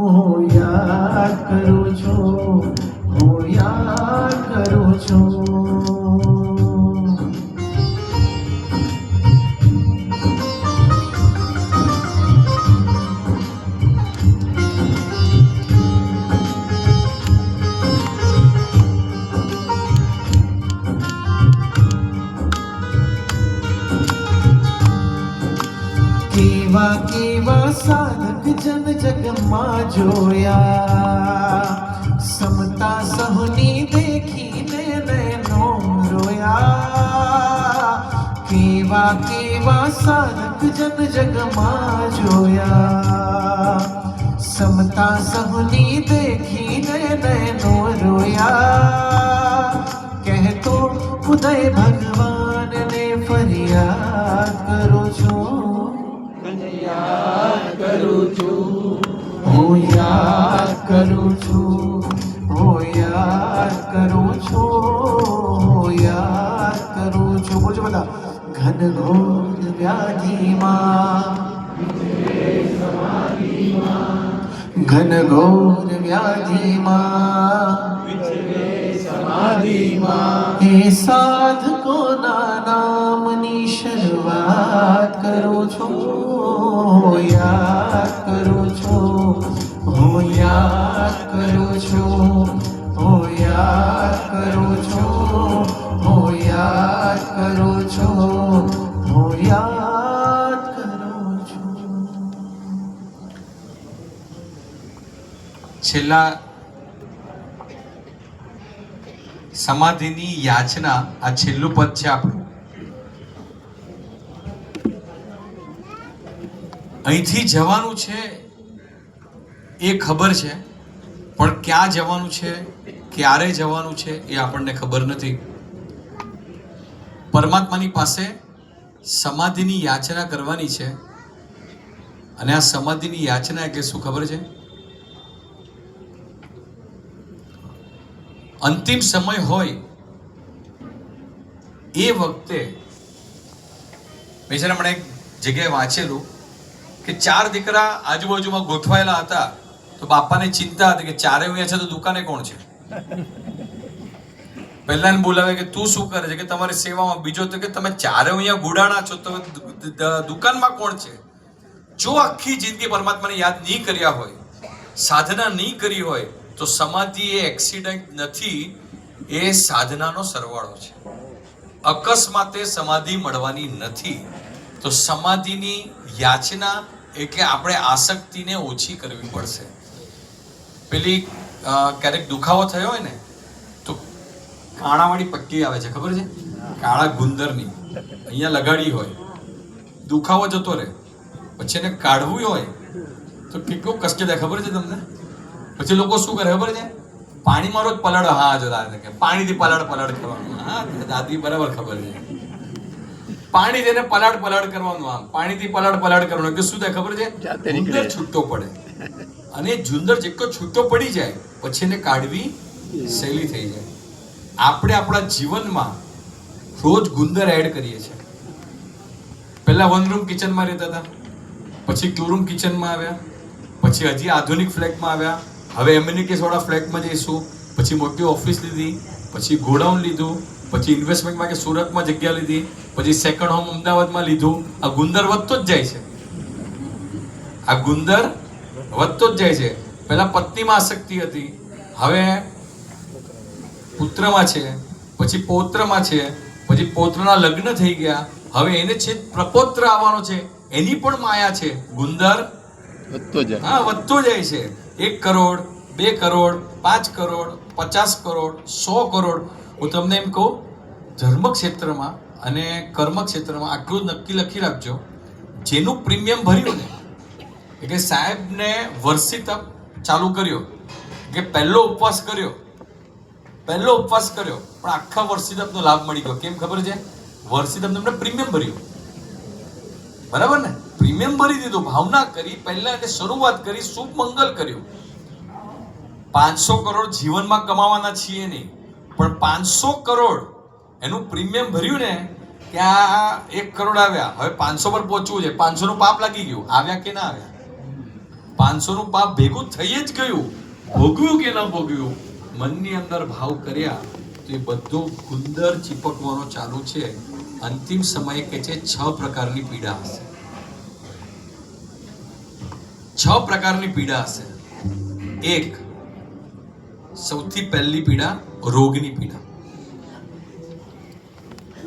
હું યાદ કરું છું, હું યાદ કરું છું. કેવા કેવા સાધક જન જગમાં જોયા, સમતા સહુની દેખીને નયનો રોયા. કેવા કેવા સાધક જન જગમાં જોયા, સમતા સહુની દેખીને નયનો રોયા. કહેતો ઉદય ભગવાનને ફરિયાદ કરું છું, તને યાદ કરું છું, હું યાદ કરું છું, હું યાદ કરું છું, હું યાદ કરું છું. બોલજો બધા. ઘનઘોર વ્યાધિમાં, ઘનઘોર વ્યાધિમાં, સમાધિમાં એ સાધકોના નામની શરૂઆત કરું છું, યાદ કરું છું, હું યાદ કરું છું, હું યાદ કરું છું, હું યાદ કરું છું, હું યાદ કરું છું. છેલ્લા સમાધિની યાચના, આ છેલ્લું પદ છે આપણું. અહીંથી જવાનું છે એ ખબર છે, પણ ક્યાં જવાનું છે, ક્યારે જવાનું છે એ આપણને ખબર નથી. પરમાત્માની પાસે સમાધિની યાચના કરવાની છે, અને આ સમાધિની યાચના એટલે શું ખબર છે? અંતિમ સમય હોય એ વખતે મેં છે ને હમણાં એક જગ્યાએ વાંચેલું કે 4 દીકરા આજુબાજુમાં ગોઠવાયેલા હતા, તો બાપાને ચિંતા હતી કે ચારે અહીંયા છે તો દુકાને કોણ છે. પહેલા એને બોલાવે કે તું શું કરે છે, કે તમારી સેવામાં. બીજો તો કે તમે ચારે અહીંયા ગુડાણા છો તો દુકાનમાં કોણ છે. જો આખી જિંદગી પરમાત્માને યાદ નહીં કર્યા હોય, સાધના નહીં કરી હોય, તો સમાધિ એ એક્સિડન્ટ નથી, એ સાધનાનો સરવાળો છે. અકસ્માતે સમાધિ મળવાની નથી. તો સમાધિની યાચના એટલે આપણે આસક્તિને ઓછી કરવી પડશે. પેલી ક્યારેક દુખાવો થયો હોય ને તો કાણાવાળી પટ્ટી આવે છે, ખબર છે? કાળા ગુંદરની અહીંયા લગાડી હોય, દુખાવો જતો રહે. પછી એને કાઢવું હોય તો કેટલું કષ્ટ થાય ખબર છે તમને? પછી લોકો શું કરે ખબર છે? પાણીમાં રોજ પલાળ. હા જો દાદા કે પાણીથી પલાળ કરવાનું. હા દાદી બરાબર ખબર છે. પાણી તેને પલાળ કરવાનું, આમ પાણીથી પલાળ કરવાનું કે શું થાય ખબર છે? જાતે નીકળે. ગુંદર છૂટો પડે. અને ગુંદર જેટલો છૂટો પડી જાય પછી એને કાઢવી સહેલી થઈ જાય. આપણે આપણા જીવનમાં રોજ ગુંદર એડ કરીએ છીએ. પહેલા વન રૂમ કિચનમાં રહેતા હતા, પછી ટુ રૂમ કિચનમાં આવ્યા, પછી હજી આધુનિક ફ્લેટમાં આવ્યા, હવે એમ્યુનિટીઝ વાળા ફ્લેટમાં જઈશું, પછી મોટી ઓફિસ લીધી, પછી ગોડાઉન લીધું, પછી ઇન્વેસ્ટમેન્ટમાં કે સુરતમાં જગ્યા લીધી, પછી સેકન્ડ હોમ અમદાવાદમાં લીધું. આ ગુંદર વધતો જ જાય છે. આ ગુંદર વધતો જ જાય છે. પહેલા પત્નીમાં આસક્તિ હતી, હવે પુત્રમાં છે, પછી પૌત્રમાં છે, પછી પૌત્રના લગ્ન થઈ ગયા, હવે એને છે પ્રપૌત્ર આવવાનો છે, એની પણ માયા છે. ગુંદર વધતો જાય. હા વધતો જાય છે. 1 કરોડ 2 કરોડ 5 કરોડ 50 કરોડ 100 કરોડ. હું તમને એમ કહું, ધર્મ ક્ષેત્રમાં અને કર્મ ક્ષેત્રમાં આટલું નક્કી લખી રાખજો, જેનું પ્રીમિયમ ભર્યું ને, એટલે સાહેબને વર્ષી તપ ચાલુ કર્યો કે પહેલો ઉપવાસ કર્યો પણ આખા વર્ષી તપનો લાભ મળી ગયો. કેમ ખબર છે? વર્ષી તપ તમને પ્રીમિયમ ભર્યું, બરાબર ને? પ્રીમિયમ ભરી દીધું, ભાવના કરી, પહેલા એને શરૂઆત કરી, શુભ મંગલ કર્યું. 500 કરોડ જીવનમાં કમાવાના છીએ નહીં, પણ 500 કરોડ એનું પ્રીમિયમ ભર્યું ને, કે આ 1 કરોડ આવ્યા, હવે 500 પર પહોંચવું છે. 500 નું પાપ લાગી ગયું, આવ્યા કે ના આવ્યા? 500 નું પાપ ભેગું થઈ જ ગયું. ભોગવ્યું કે ના ભોગવ્યું? મનની અંદર ભાવ કર્યા તો એ બધું ગુંદર ચીપકવાનો ચાલુ છે. અંતિમ સમયે કે છે 6 પ્રકારની પીડા હશે. 6 પ્રકારની પીડા હશે. 1, સૌથી પહેલી પીડા રોગની પીડા.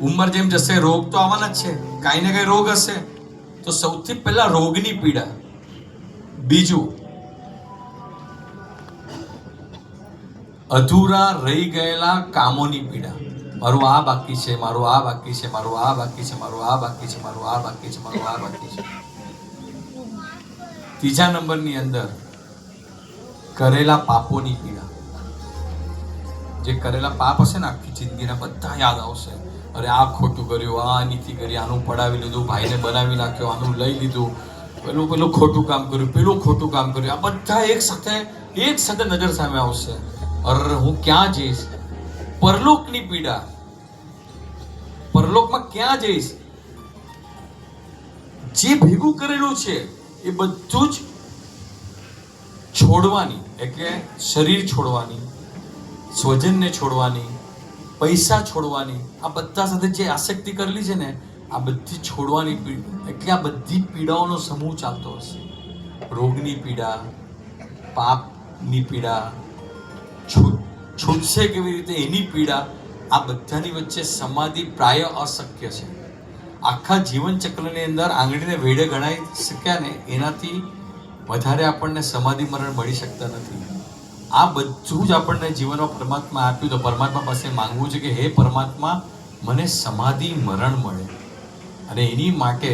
ઉંમર જેમ જશે રોગ તો આવવાના જ છે, કાંઈ ને કાંઈ રોગ હશે. તો સૌથી પહેલા રોગની પીડા. બીજું, અધૂરા રહી ગયેલા કામોની પીડા. મારું આ બાકી છે, મારું આ બાકી છે, મારું આ બાકી છે, મારું આ બાકી છે, મારું આ બાકી છે, મારું આ બાકી છે. ત્રીજા નંબરની અંદર કરેલા પાપોની પીડા. જે કરેલા પાપ હશે ને, આખી જિંદગીના બધા યાદ આવશે. અરે આ ખોટું કર્યું, આ નીતિ કરી, આનું પડાવી લીધું, ભાઈને બનાવી નાખ્યો, આનું લઈ લીધું, પેલું ખોટું કામ કર્યું, પેલું ખોટું કામ કર્યું. આ બધા એક સાથે નજર સામે આવશે. અરે હું ક્યાં જઈશ? પરલોકની પીડા. પરલોકમાં ક્યાં જઈશ? જે ભેગું કરેલું છે એ બધું જ છોડવાની, એટલે શરીર છોડવાની, સ્વજનને છોડવાની, પૈસા છોડવાની, આ બધા સાથે જે આસક્તિ કરેલી છે ને, આ બધી છોડવાની પીડા. એટલે આ બધી પીડાઓનો સમૂહ ચાલતો હશે. રોગની પીડા, પાપની પીડા, છૂટશે કેવી રીતે એની પીડા. આ બધાની વચ્ચે સમાધિ પ્રાય અશક્ય છે. આખા જીવન ચક્રની અંદર આંગળીને વેડે ગણાઈ શક્યા ને, એનાથી વધારે આપણને સમાધિ મરણ મળી શકતા નથી. આ બધું જ આપણને જીવનમાં પરમાત્મા આપ્યું. તો પરમાત્મા પાસે માંગવું છે કે હે પરમાત્મા, મને સમાધિ મરણ મળે. અને એની માટે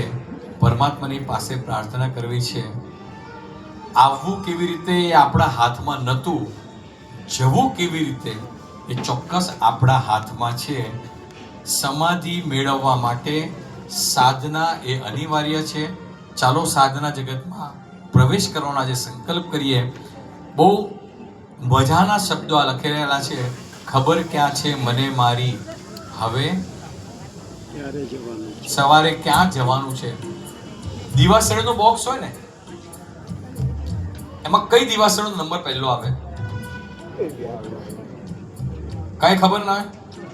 પરમાત્માની પાસે પ્રાર્થના કરવી છે. આવવું કેવી રીતે એ આપણા હાથમાં નહોતું, જવું કેવી રીતે એ ચોક્કસ આપણા હાથમાં છે. સમાધિ મેળવવા માટે સાધના એ અનિવાર્ય છે. ચાલો સાધના જગતમાં પ્રવેશ કરવાનો આજે સંકલ્પ કરીએ. બહુ મજાના શબ્દો આ લખેલા છે. ખબર ક્યાં છે મને મારી, હવે સવારે ક્યાં જવાનું છે. દિવાસળીનું બોક્સ હોય ને, એમાં કઈ દિવાસળીનો નંબર પહેલો આવે? કઈ ખબર ના હોય,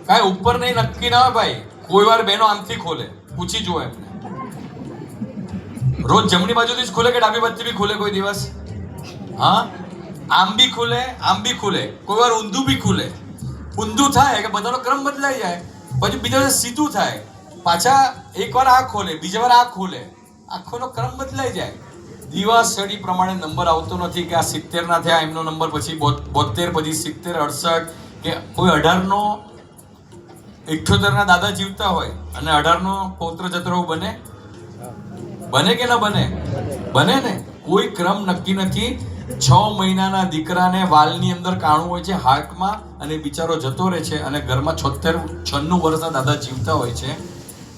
કઈ ઉપર નહીં નક્કી ના હોય ભાઈ. કોઈ વાર બહેનો આમથી ખોલે, પૂછી જુઓ એમને. રોજ જમણી બાજુથી જ ખુલે કે ડાબી બાજુથી બી ખુલે કોઈ દિવસ? હા, આમ બી ખુલે, આમ બી ખુલે, કોઈ વાર ઊંધું બી ખુલે. ઊંધું થાય કે બધાનો ક્રમ બદલાઈ જાય, પછી બીજા દિવસ સીધું થાય, પાછા એકવાર આ ખોલે, બીજા વાર આ ખોલે, આખોનો ક્રમ બદલાઈ જાય. દિવાસળી પ્રમાણે નંબર આવતો નથી કે આ 70 ના થયા એમનો નંબર, પછી 72, પછી 70, 68, કે કોઈ 18 નો 78 ના દાદા જીવતા હોય અને 18 નો પૌત્ર જતો રહ્યો બને? બને કે ના બને? બને ને. કોઈ ક્રમ નક્કી નથી. 6 મહિનાના દીકરાને વાલની અંદર કાણું હોય છે હાર્ટમાં, અને બિચારો જતો રહે છે, અને ઘરમાં 96 વર્ષના દાદા જીવતા હોય છે.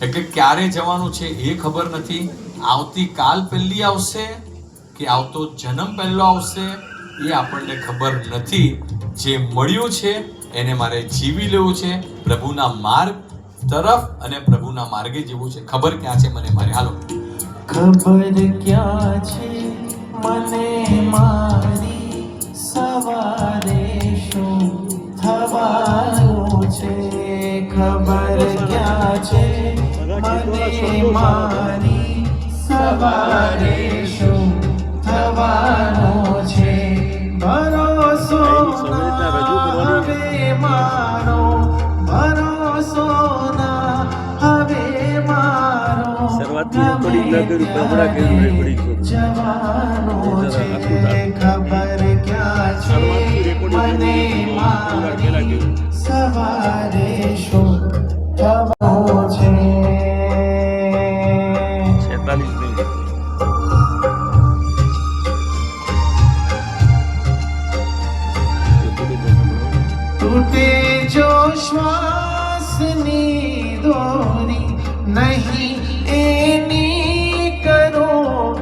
એટલે ક્યારે જવાનું છે એ ખબર નથી, આવતીકાલ પહેલી આવશે કે આવતો જન્મ પહેલો આવશે એ આપણને ખબર નથી. જે મળ્યું છે એને મારે જીવી લેવું છે પ્રભુના માર્ગ તરફ અને પ્રભુના માર્ગે જીવવું છે. ખબર ક્યાં છે મને મારે? હાલો. ખબર ક્યાં છે મને મારી, સવારે શું થવાનું છે? ખબર ક્યાં છે મને મારી, સવારે શું થવાનું છે? ભરોસો ના હવે મારો, ભરોસો ના હવે મારો, શરૂઆતથી થોડીક ન કર્યું પણ હમણાં કર્યું રેકોર્ડિંગ તો. જવાનો છે. ખબર ક્યાં છે મને મારી, સવારે શું થવાનું છે? 46 મિનિટ. તૂટે જો શ્વાસની દોરી, નહીં એની કરો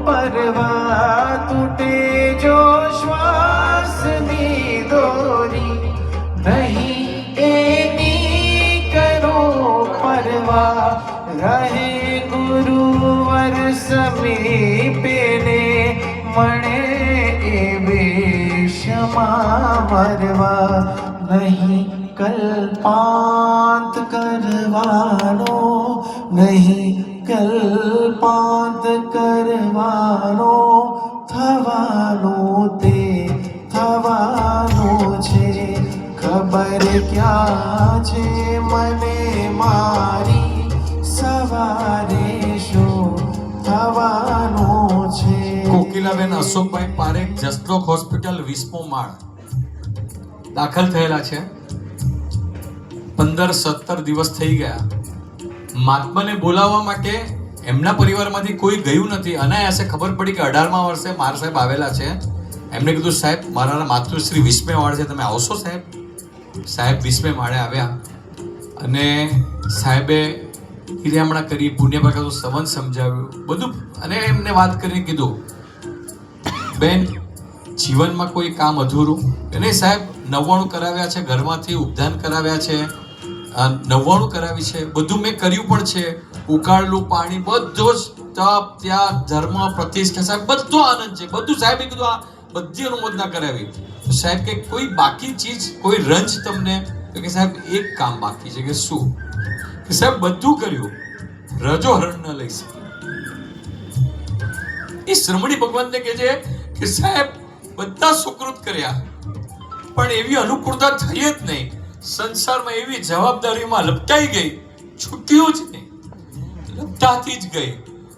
પરવા. તૂટે જો શ્વાસની દોરી, નહીં એની કરો પરવા. રહે ગુરુવર સમીપે ને, મળે એવે ક્ષમા મરવા. નહીં કલ્પાંત કરવાનો, નહીં કલ્પાંત કરવાનો, થવાનું તે થવાનું છે. ખબર ક્યાં છે મને મારી, સવારે શું થવાનું છે? કોકિલાબેન અશોકભાઈ પારેખ, જસલોક હોસ્પિટલ, 20મો માળ, દાખલ થયેલા છે. 15-17 દિવસ થઈ ગયા. મહાત્માને બોલાવવા માટે એમના પરિવારમાંથી કોઈ ગયું નથી. અનાયાસે ખબર પડી કે 18મા વર્ષે માર સાહેબ આવેલા છે. એમને કીધું, સાહેબ મારા માતૃશ્રી 20મે માળ છે, તમે આવશો સાહેબ? સાહેબ 20મે માળે આવ્યા અને સાહેબે ક્રિયામણા કરી, પુણ્ય પ્રકાશનું સંબંધ સમજાવ્યું બધું, અને એમને વાત કરીને કીધું, બેન જીવનમાં કોઈ કામ અધૂરું એને સાહેબ 99 કરાવ્યા છે, ઘરમાંથી ઉપદાન કરાવ્યા છે, 99 કરાવી છે, બધું મેં કર્યું પણ છે. ઉકાળેલું પાણી, બધો જ તપ, ત્યાગ, ધર્મ, પ્રતિષ્ઠા, સાહેબ બધો આનંદ છે, બધું સાહેબે કીધું આ બધી અનુમોદના કરાવી. સાહેબ કે કોઈ બાકી ચીજ, કોઈ રંજ તમને? તો કે સાહેબ એક કામ બાકી છે. કે શું? કે સાહેબ બધું કર્યું, રજો હરણ ન લઈ શકી. એ શ્રમણી ભગવાનને કહે છે કે સાહેબ બધા સુકૃત કર્યા પણ એવી અનુકૂળતા થઈ જ નહીં, સંસારમાં એવી જવાબદારીમાં લપટાઈ ગઈ, છૂટ્યું જ નહીં, લપટાતી જ ગઈ.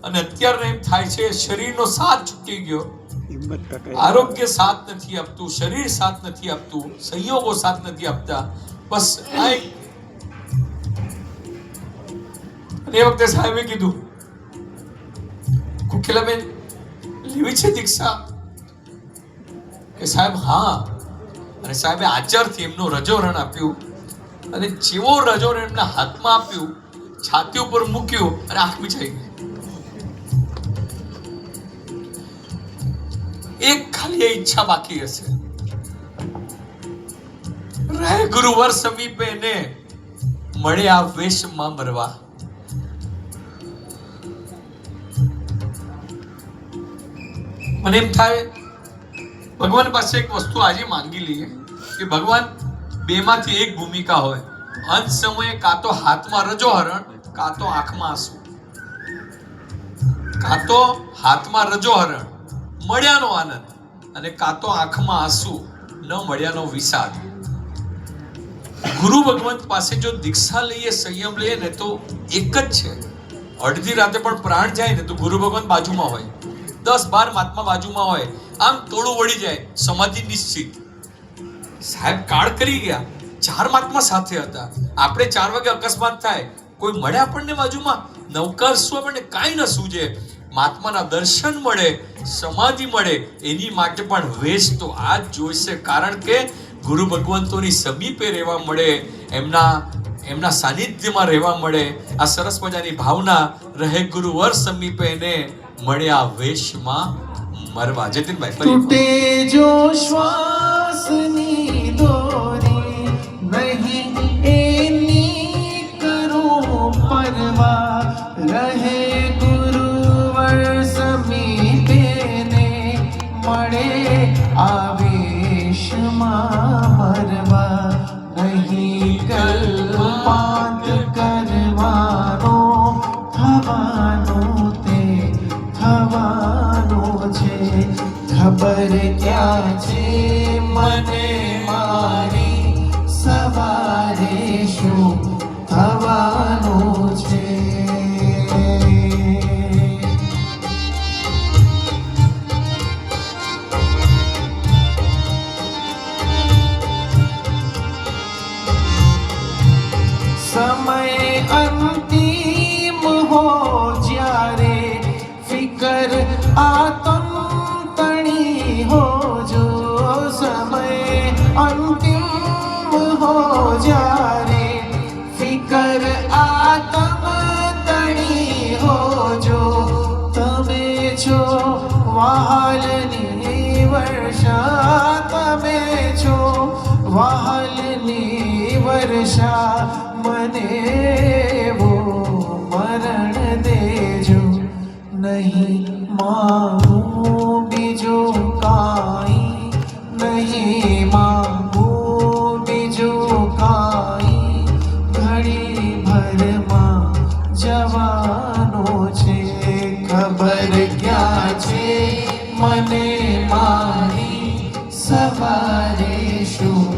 અને અત્યારે એમ થાય છે શરીરનો સાથ છૂટી ગયો, આરોગ્ય સાથ નથી આપતું, શરીર સાથ નથી આપતું, સંયોગો સાથ નથી આપતા. બસ આ એક. અને એ વખતે સાહેબે કીધું, કોકિલાબેન લેવી છે દીક્ષા? કે સાહેબ હા. અને સાહેબે આચારથી એમનો રજોરણ આપ્યું, અને જેવો રજોરણ એમના હાથમાં આપ્યું, છાતી ઉપર મૂક્યું અને આંખ મિચાઈ ગઈ. એક ખાલી એ ઈચ્છા બાકી હશે, રહે ગુરુવર સમીપે ને, મળે આ વેશમાં મરવા. મને એમ થાય ભગવાન પાસે એક વસ્તુ આજે માંગી લઈએ કે ભગવાન બેમાંથી એક ભૂમિકા હોય. અંત સમયે કાં તો હાથમાં રજોહરણ, કાં તો આંખમાં આંસુ. કાં તો હાથમાં રજોહરણ, મળ્યાનો આનંદ, અને કાં તો આંખમાં આંસુ, ન મળ્યાનો વિષાદ. ગુરુ ભગવંત પાસે જો દીક્ષા લઈએ, સંયમ લઈએ ને તો એક જ છે. અડધી રાતે પણ પ્રાણ જાય ને તો ગુરુ ભગવંત બાજુમાં હોય, 10-12 મહાત્મા બાજુમાં હોય, આમ તોડું વળી જાય, સમાધિ નિશ્ચિત. સાહેબ કાળ કરી ગયા, 4 મહાત્મા સાથે હતા. આપણે 4 વાગે અકસ્માત થાય, કોઈ મળે આપણને બાજુમાં? નવકારશું આપણને કાંઈ ન સૂજે. મહાત્માના દર્શન મળે, સમાધિ મળે, એની માટે પણ વેશ તો આ જ જોઈશે. કારણ કે ગુરુ ભગવંતોની સમીપે રહેવા મળે, એમના સાનિધ્યમાં રહેવા મળે, આ સરસ મજાની ભાવના રહે ગુરુવર સમીપે ને મળ્યા વેશમાં મરવા. જતીનભાઈ ફરી टूटे जो श्वासनी डोरी नहीं एनी करूं परवा रहे गुरुवर समीपे ने મળે આવેશમાં મરવા નહીં કલ્પાંત કરવાનો થવાનો તે થવાનો છે ખબર ક્યાં છે મને મારી સવારે શું થવાનું છે. समय अंतिम हो जारे फिकर आतम तणी हो जो समय अंतिम हो जारे फिकर आतम तणी हो जो તમે છો વહાલની વર્ષા તમે છો વહાલની વર્ષા મને वो मरण देजो नहीं मांगू बीजो काई नहीं मांगू बीजो काई घड़ी भर માં જવાનો છે ખબર ક્યાં છે મને મારી સવારે શું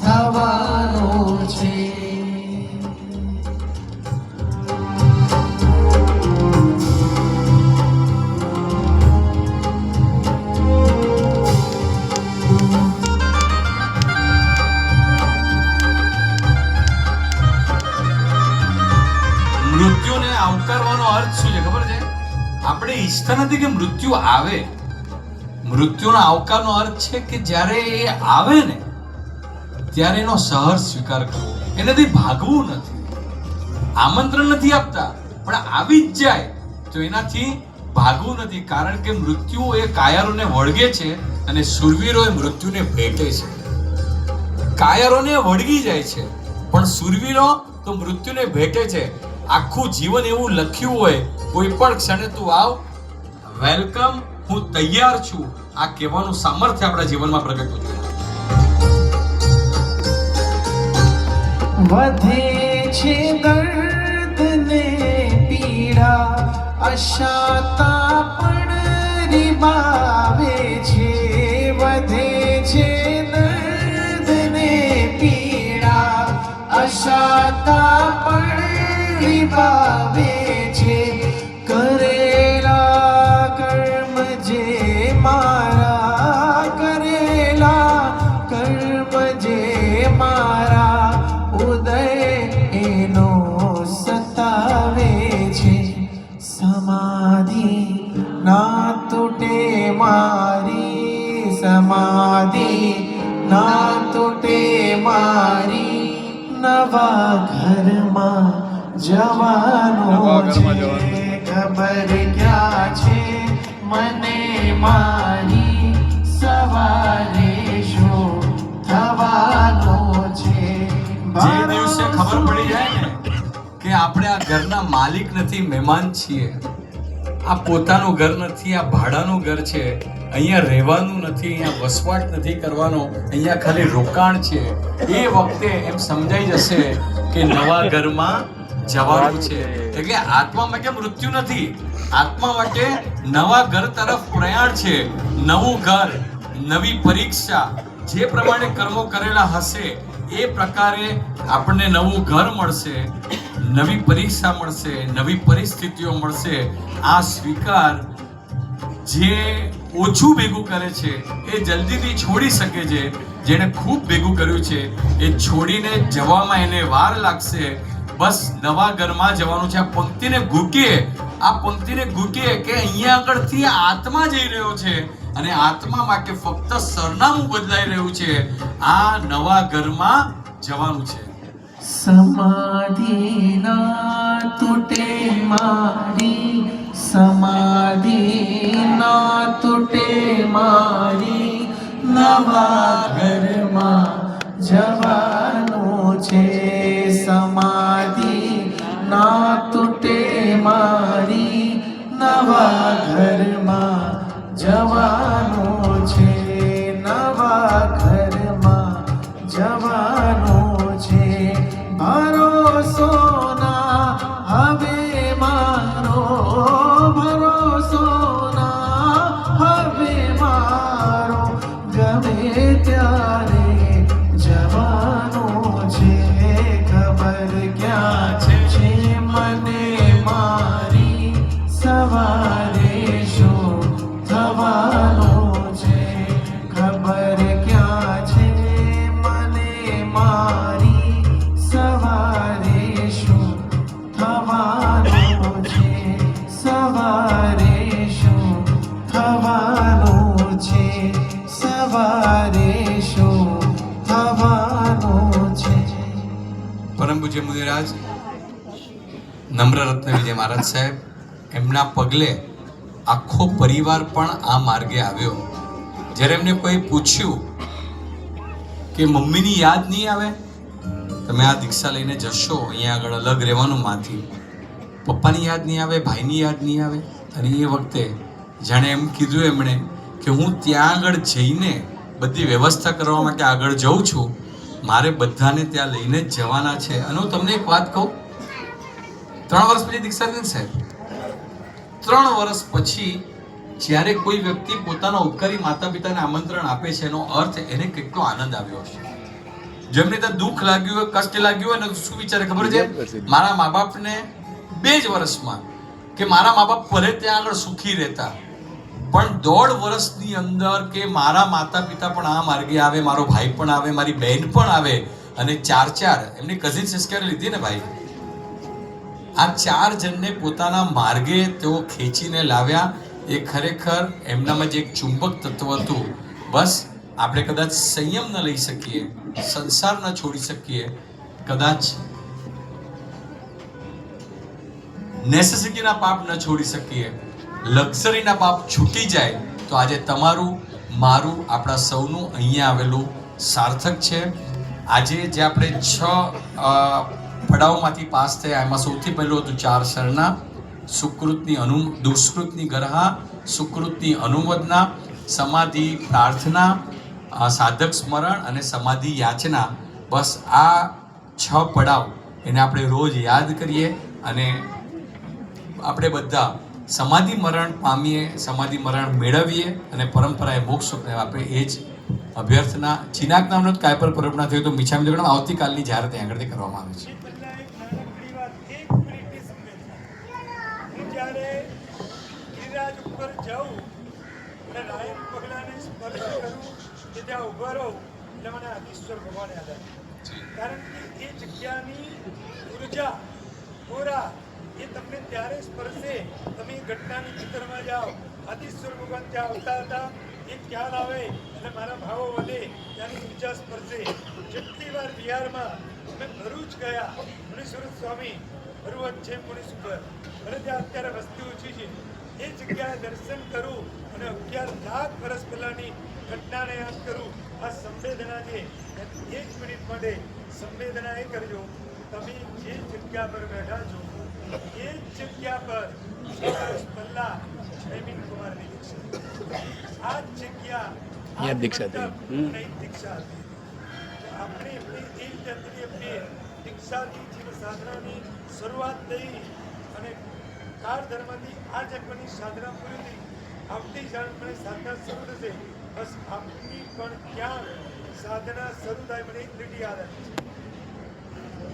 થવાનું છે. મૃત્યુને આવકારવાનો અર્થ શું છે ખબર છે? આપણે ઈચ્છતા નથી કે મૃત્યુ આવે. મૃત્યુનો આવકારનો અર્થ છે કે જ્યારે એ આવે ને ત્યારે એનો સહર્ષ સ્વીકાર કરવો, એનાથી ભાગવું નથી. આમંત્રણ નથી આપતા પણ આવી જ જાય તો એનાથી ભાગવું નથી, કારણ કે મૃત્યુ એ કાયરોને વળગે છે અને શૂરવીરો એ મૃત્યુને ભેટે છે. કાયરોને વળગી જાય છે પણ શૂરવીરો તો મૃત્યુને ભેટે છે. આખું જીવન એવું લખ્યું હોય કોઈ પણ ક્ષણે તું આવ, વેલકમ, હું તૈયાર છું, આ કહેવાનું સામર્થ્ય આપણા જીવનમાં પ્રગટવું જોઈએ. વધે છે દર્દ ને પીડા અશાતા પણ રીબાવે છે. વધે છે દર્દ ને પીડા અશાતા પણ રીબાવે છે. કરેલા કર્મ જે મારા કરેલા કર્મ જે મારા ઉદય એનો સતાવે છે. સમાધિ ના તૂટે મારી સમાધિ ના તૂટે મારી નવા ઘરમાં જવાનો છે. ખબર ક્યાં છે મને મારી સવારે શું થવાનો છે. જે દિવસે ખબર પડી જાય ને કે આપણે આ ઘરના માલિક નથી, મહેમાન છીએ, આ પોતાનું ઘર નથી, આ ભાડાનું ઘર છે, અહીંયા રહેવાનું નથી, અહીંયા વસવાટ નથી કરવાનો, અહીંયા ખાલી રોકાણ છે, એ વખતે એમ સમજાઈ જશે કે નવા ઘરમાં જવાનું છે. એટલે આત્મા માટે મૃત્યુ નથી, આત્મા માટે નવા ઘર તરફ પ્રયાણ છે. નવું ઘર, નવી પરીક્ષા, જે પ્રમાણે કર્મો કરેલા હશે એ પ્રકારે આપણને નવું ઘર મળશે, નવી પરીક્ષા મળશે, નવી પરિસ્થિતિઓ મળશે. આ સ્વીકાર જે ઓછું ભેગું કરે છે એ જલ્દીથી છોડી શકે છે. જેણે ખૂબ ભેગું કર્યું છે એ છોડીને જવામાં એને વાર લાગશે. બસ નવા ઘરમાં જવાનું છે. આ પંક્તિને ઘૂંટીએ, આ પંક્તિને ઘૂંટીએ કે અહીંયા આગળથી આત્મા જઈ રહ્યો છે અને આત્મા માટે ફક્ત સરનામું બદલાઈ રહ્યું છે. આ નવા ઘરમાં જવાનું છે. સમાધિ ના તૂટે મારી, સમાધિ ના તૂટે મારી, નવા ઘરમાં જવાનું છે. સમાધિ ના તૂટે મારી, નવા ઘરમાં જવાનું છે. નવા ઘરમાં જવાનું છે. ભરોસો ના હવે મારો, ભરોસો ના હવે મારો, ગમે ત્યારે જવાનું છે. ખબર ક્યાં છે મને મારી, સવારે શું થવાનું છે. ખબર ક્યાં છે મને મારી, સવારે શું થવાનું છે. સવારે શું થવાનું છે. સવારે શું થવાનું છે. પરમ પૂજ્ય મુનિરાજ નમ્ર રત્ન વિજય મહારાજ સાહેબ, એમના પગલે આખો પરિવાર પણ આ માર્ગે આવ્યો. જ્યારે એમને કોઈ પૂછ્યું કે મમ્મીની યાદ નહીં આવે, તમે આ દીક્ષા લઈને જશો અહીંયા આગળ અલગ રહેવાનું માંથી, પપ્પાની યાદ નહીં આવે, ભાઈની યાદ નહીં આવે. અને એ વખતે જાણે એમ કીધું એમણે કે હું ત્યાં આગળ જઈને બધી વ્યવસ્થા કરવા માટે આગળ જઉં છું, મારે બધાને ત્યાં લઈને જ જવાના છે. અને હું તમને એક વાત કહું, 3 વર્ષ પછી દીક્ષા લીધી સાહેબ, 3 વર્ષ પછી જ્યારે કોઈ વ્યક્તિ પોતાના ઉપકારી માતા પિતાને આમંત્રણ આપે છે, એનો અર્થ એને કેટલો આનંદ આવ્યો હશે. જેમને ત્યાં દુઃખ લાગ્યું હોય, કષ્ટ લાગ્યું હોય ને, તો શું વિચારે ખબર છે, મારા મા બાપને 2 જ વર્ષમાં કે મારા મા બાપ ભલે ત્યાં આગળ સુખી રહેતા, પણ 1.5 વર્ષની અંદર કે મારા માતા પિતા પણ આ માર્ગે આવે, મારો ભાઈ પણ આવે, મારી બહેન પણ આવે, અને 4 એમની કઝિન સિસ્ટર લીધી ને ભાઈ, આ 4 જણને પોતાના માર્ગે તેઓ ખેંચીને લાવ્યા. એ ખરેખર એમનામાં જે એક ચુંબક તત્વ હતું, બસ આપણે કદાચ સંયમ ન લઈ શકીએ, સંસાર ન છોડી શકીએ, કદાચ નેસેસિટીના પાપ ન છોડી શકીએ, લક્ઝરીના પાપ છૂટી જાય, તો આજે તમારું મારું આપણા સૌનું અહીંયા આવેલું સાર્થક છે. આજે જે આપણે 6 પડાવમાંથી પાસ થયા, એમાં સૌથી પહેલું હતું 4 શરણા, સુકૃતની દુષ્કૃતની ગરહા, સુકૃતની અનુમોદના, સમાધિ પ્રાર્થના, સાધક સ્મરણ અને સમાધિ યાચના. બસ આ 6 પડાવ એને આપણે રોજ યાદ કરીએ અને આપણે બધા સમાધિ મરણ પામીએ, સમાધિ મરણ મેળવીએ અને પરંપરાએ મોક્ષ સુખને આપણે એ જ અભ્યર્થના. ચિનાક નામનો કાયપર પરબના થયો તો મીઠા મિત્ર આવતીકાલની જાહેર ત્યાં આગળથી કરવામાં આવે છે. ગિરિરાજ ઉપર જાઉં અને રાયન પગલાને સ્પર્શ કરું કે ત્યાં ઉભા રહું, એટલે મને આદિશ્વર ભગવાન યાદ આવે. કારણ કે એ જગ્યાની ઉર્જા ઓરા એ તમને ત્યારે સ્પર્શે, તમે એ ઘટનાની ચિત્રમાં જાઓ. આદિશ્વર ભગવાન ત્યાં આવતા હતા, એ ખ્યાલ આવે અને મારા ભાવો વધે, ત્યાંની ઉર્જા સ્પર્શે. જેટલી વાર બિહારમાં અમે ભરૂચ ગયા, મુનીશ્વર સ્વામી ભરૂચ છે મુનીશ ઉપર, ભલે ત્યાં અત્યારે વસ્તી ઓછી છે, એ જગ્યાએ દર્શન કરું અને 11 લાખ વર્ષ પહેલાની ઘટનાને યાદ કરું. આ સંવેદના છે, 1 મિનિટ માટે સંવેદના એ કરજો, તમે જે જગ્યા પર બેઠા છો એ જગ્યા પર 6 વર્ષ પહેલા જયમીન કુમારની દીક્ષા, આ જગ્યા દીક્ષા દીક્ષા હતી. આપણે એમની એ જાતની એમની દીક્ષાથી જીવ સાધનાની શરૂઆત થઈ અને કાળ ધર્મથી આ જન્મની સાધના પૂરી થઈ. આવતી જન્મની સાધના શરૂ થશે. બસ આપની પણ ક્યાં સાધના શરૂ થાય, મને એક લીટી યાદ આવી છે.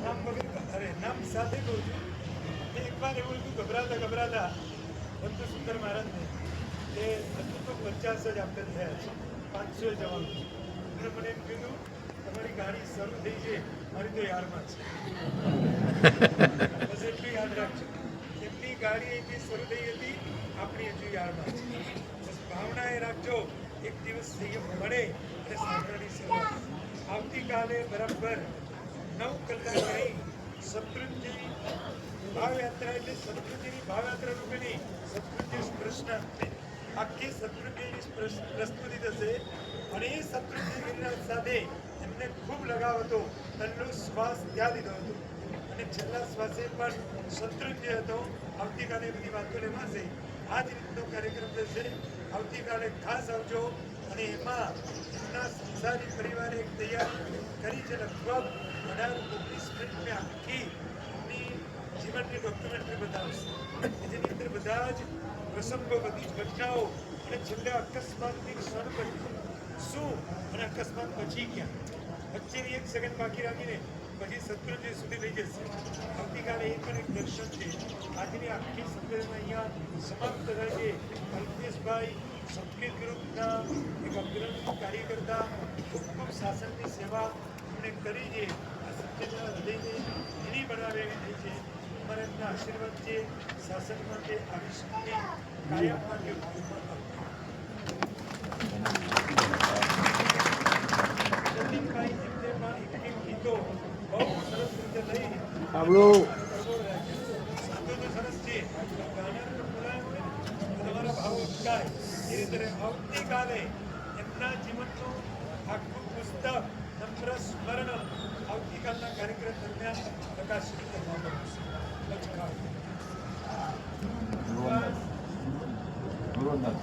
નામ વગર નામ સાથે કહું છું. એકવાર એવું હતું, ગભરાતા બંધુ સુંદર મહારાજને એ હજુ તો 50 જ આપણે થયા છે, 500 જવાનું છે. અને મને એમ કીધું તમારી ગાડી શરૂ થઈ છે, મારી તો યારમાં છે. બસ એટલું યાદ રાખજો, એમની ગાડી અહીંથી શરૂ થઈ હતી, આપણી હજુ યારમાં છે. બસ ભાવના એ રાખજો, એક દિવસ સંયમ મળે અને સાધનાની શરૂઆત. આવતીકાલે બરાબર 9 કલાક રહી શત્રુંજય ભાવયાત્રા એટલે શત્રુંજયની ભાવયાત્રા રૂપે નહીં, શત્રુંજય પ્રશ્નાર્થ આખી શત્રુંજયની પ્રસ્તુતિ થશે અને એ શત્રુંજય ગિરનાર સાથે એમને ખૂબ લગાવ હતો. પહેલો શ્વાસ ત્યાં લીધો હતો અને છેલ્લા શ્વાસે પણ શત્રુંજય હતો. આવતીકાલે બધી વાતો લેવાશે. આ જ રીતનો કાર્યક્રમ રહેશે. આવતીકાલે ખાસ આવજો અને એમાં એમના સંસારી પરિવારે એક તૈયારી કરી છે. લગભગ 18-19 મિનિટ મેં આખી એમની જીવનની ડોક્યુમેન્ટરી બતાવશે, જેની અંદર બધા જ પ્રસંગો, બધી જ ઘટનાઓ અને છેલ્લે અકસ્માતની ક્ષણ પછી શું અને અકસ્માત પછી ક્યાં, વચ્ચેની 1 સેકન્ડ બાકી રાખીને પછી શત્રુંજય સુધી લઈ જશે. આવતીકાલે એ પણ એક દર્શન છે. આજની આખી સંમેલન અહીંયા સમાપ્ત થાય છે. અલ્પેશભાઈ સંસ્કૃત ગ્રુપના એક અગ્રણી કાર્યકર્તા, ખૂબ શાસનની સેવા એમણે કરી છે. આ સત્યના હૃદયને એની બનાવેલી છે. અમારા એમના આશીર્વાદ છે. શાસન માટે આવી શક્તિ કાયમ માટે ઉપયોગમાં આવશે. જતીનભાઈ જેમને પણ એક ગીતો બહુ સરસ રીતે લઈ આપણો સાધુ તો સરસ છે, ગાનાર બોલાય હોય ને તમારા ભાવો ઉચકાય એ રીતે આવતીકાલે એમના જીવનનું આખું પુસ્તક નમ્ર સ્મરણ આવતીકાલના કાર્યક્રમ દરમિયાન પ્રકાશિત કરવામાં આવશે. ગુરુવંદન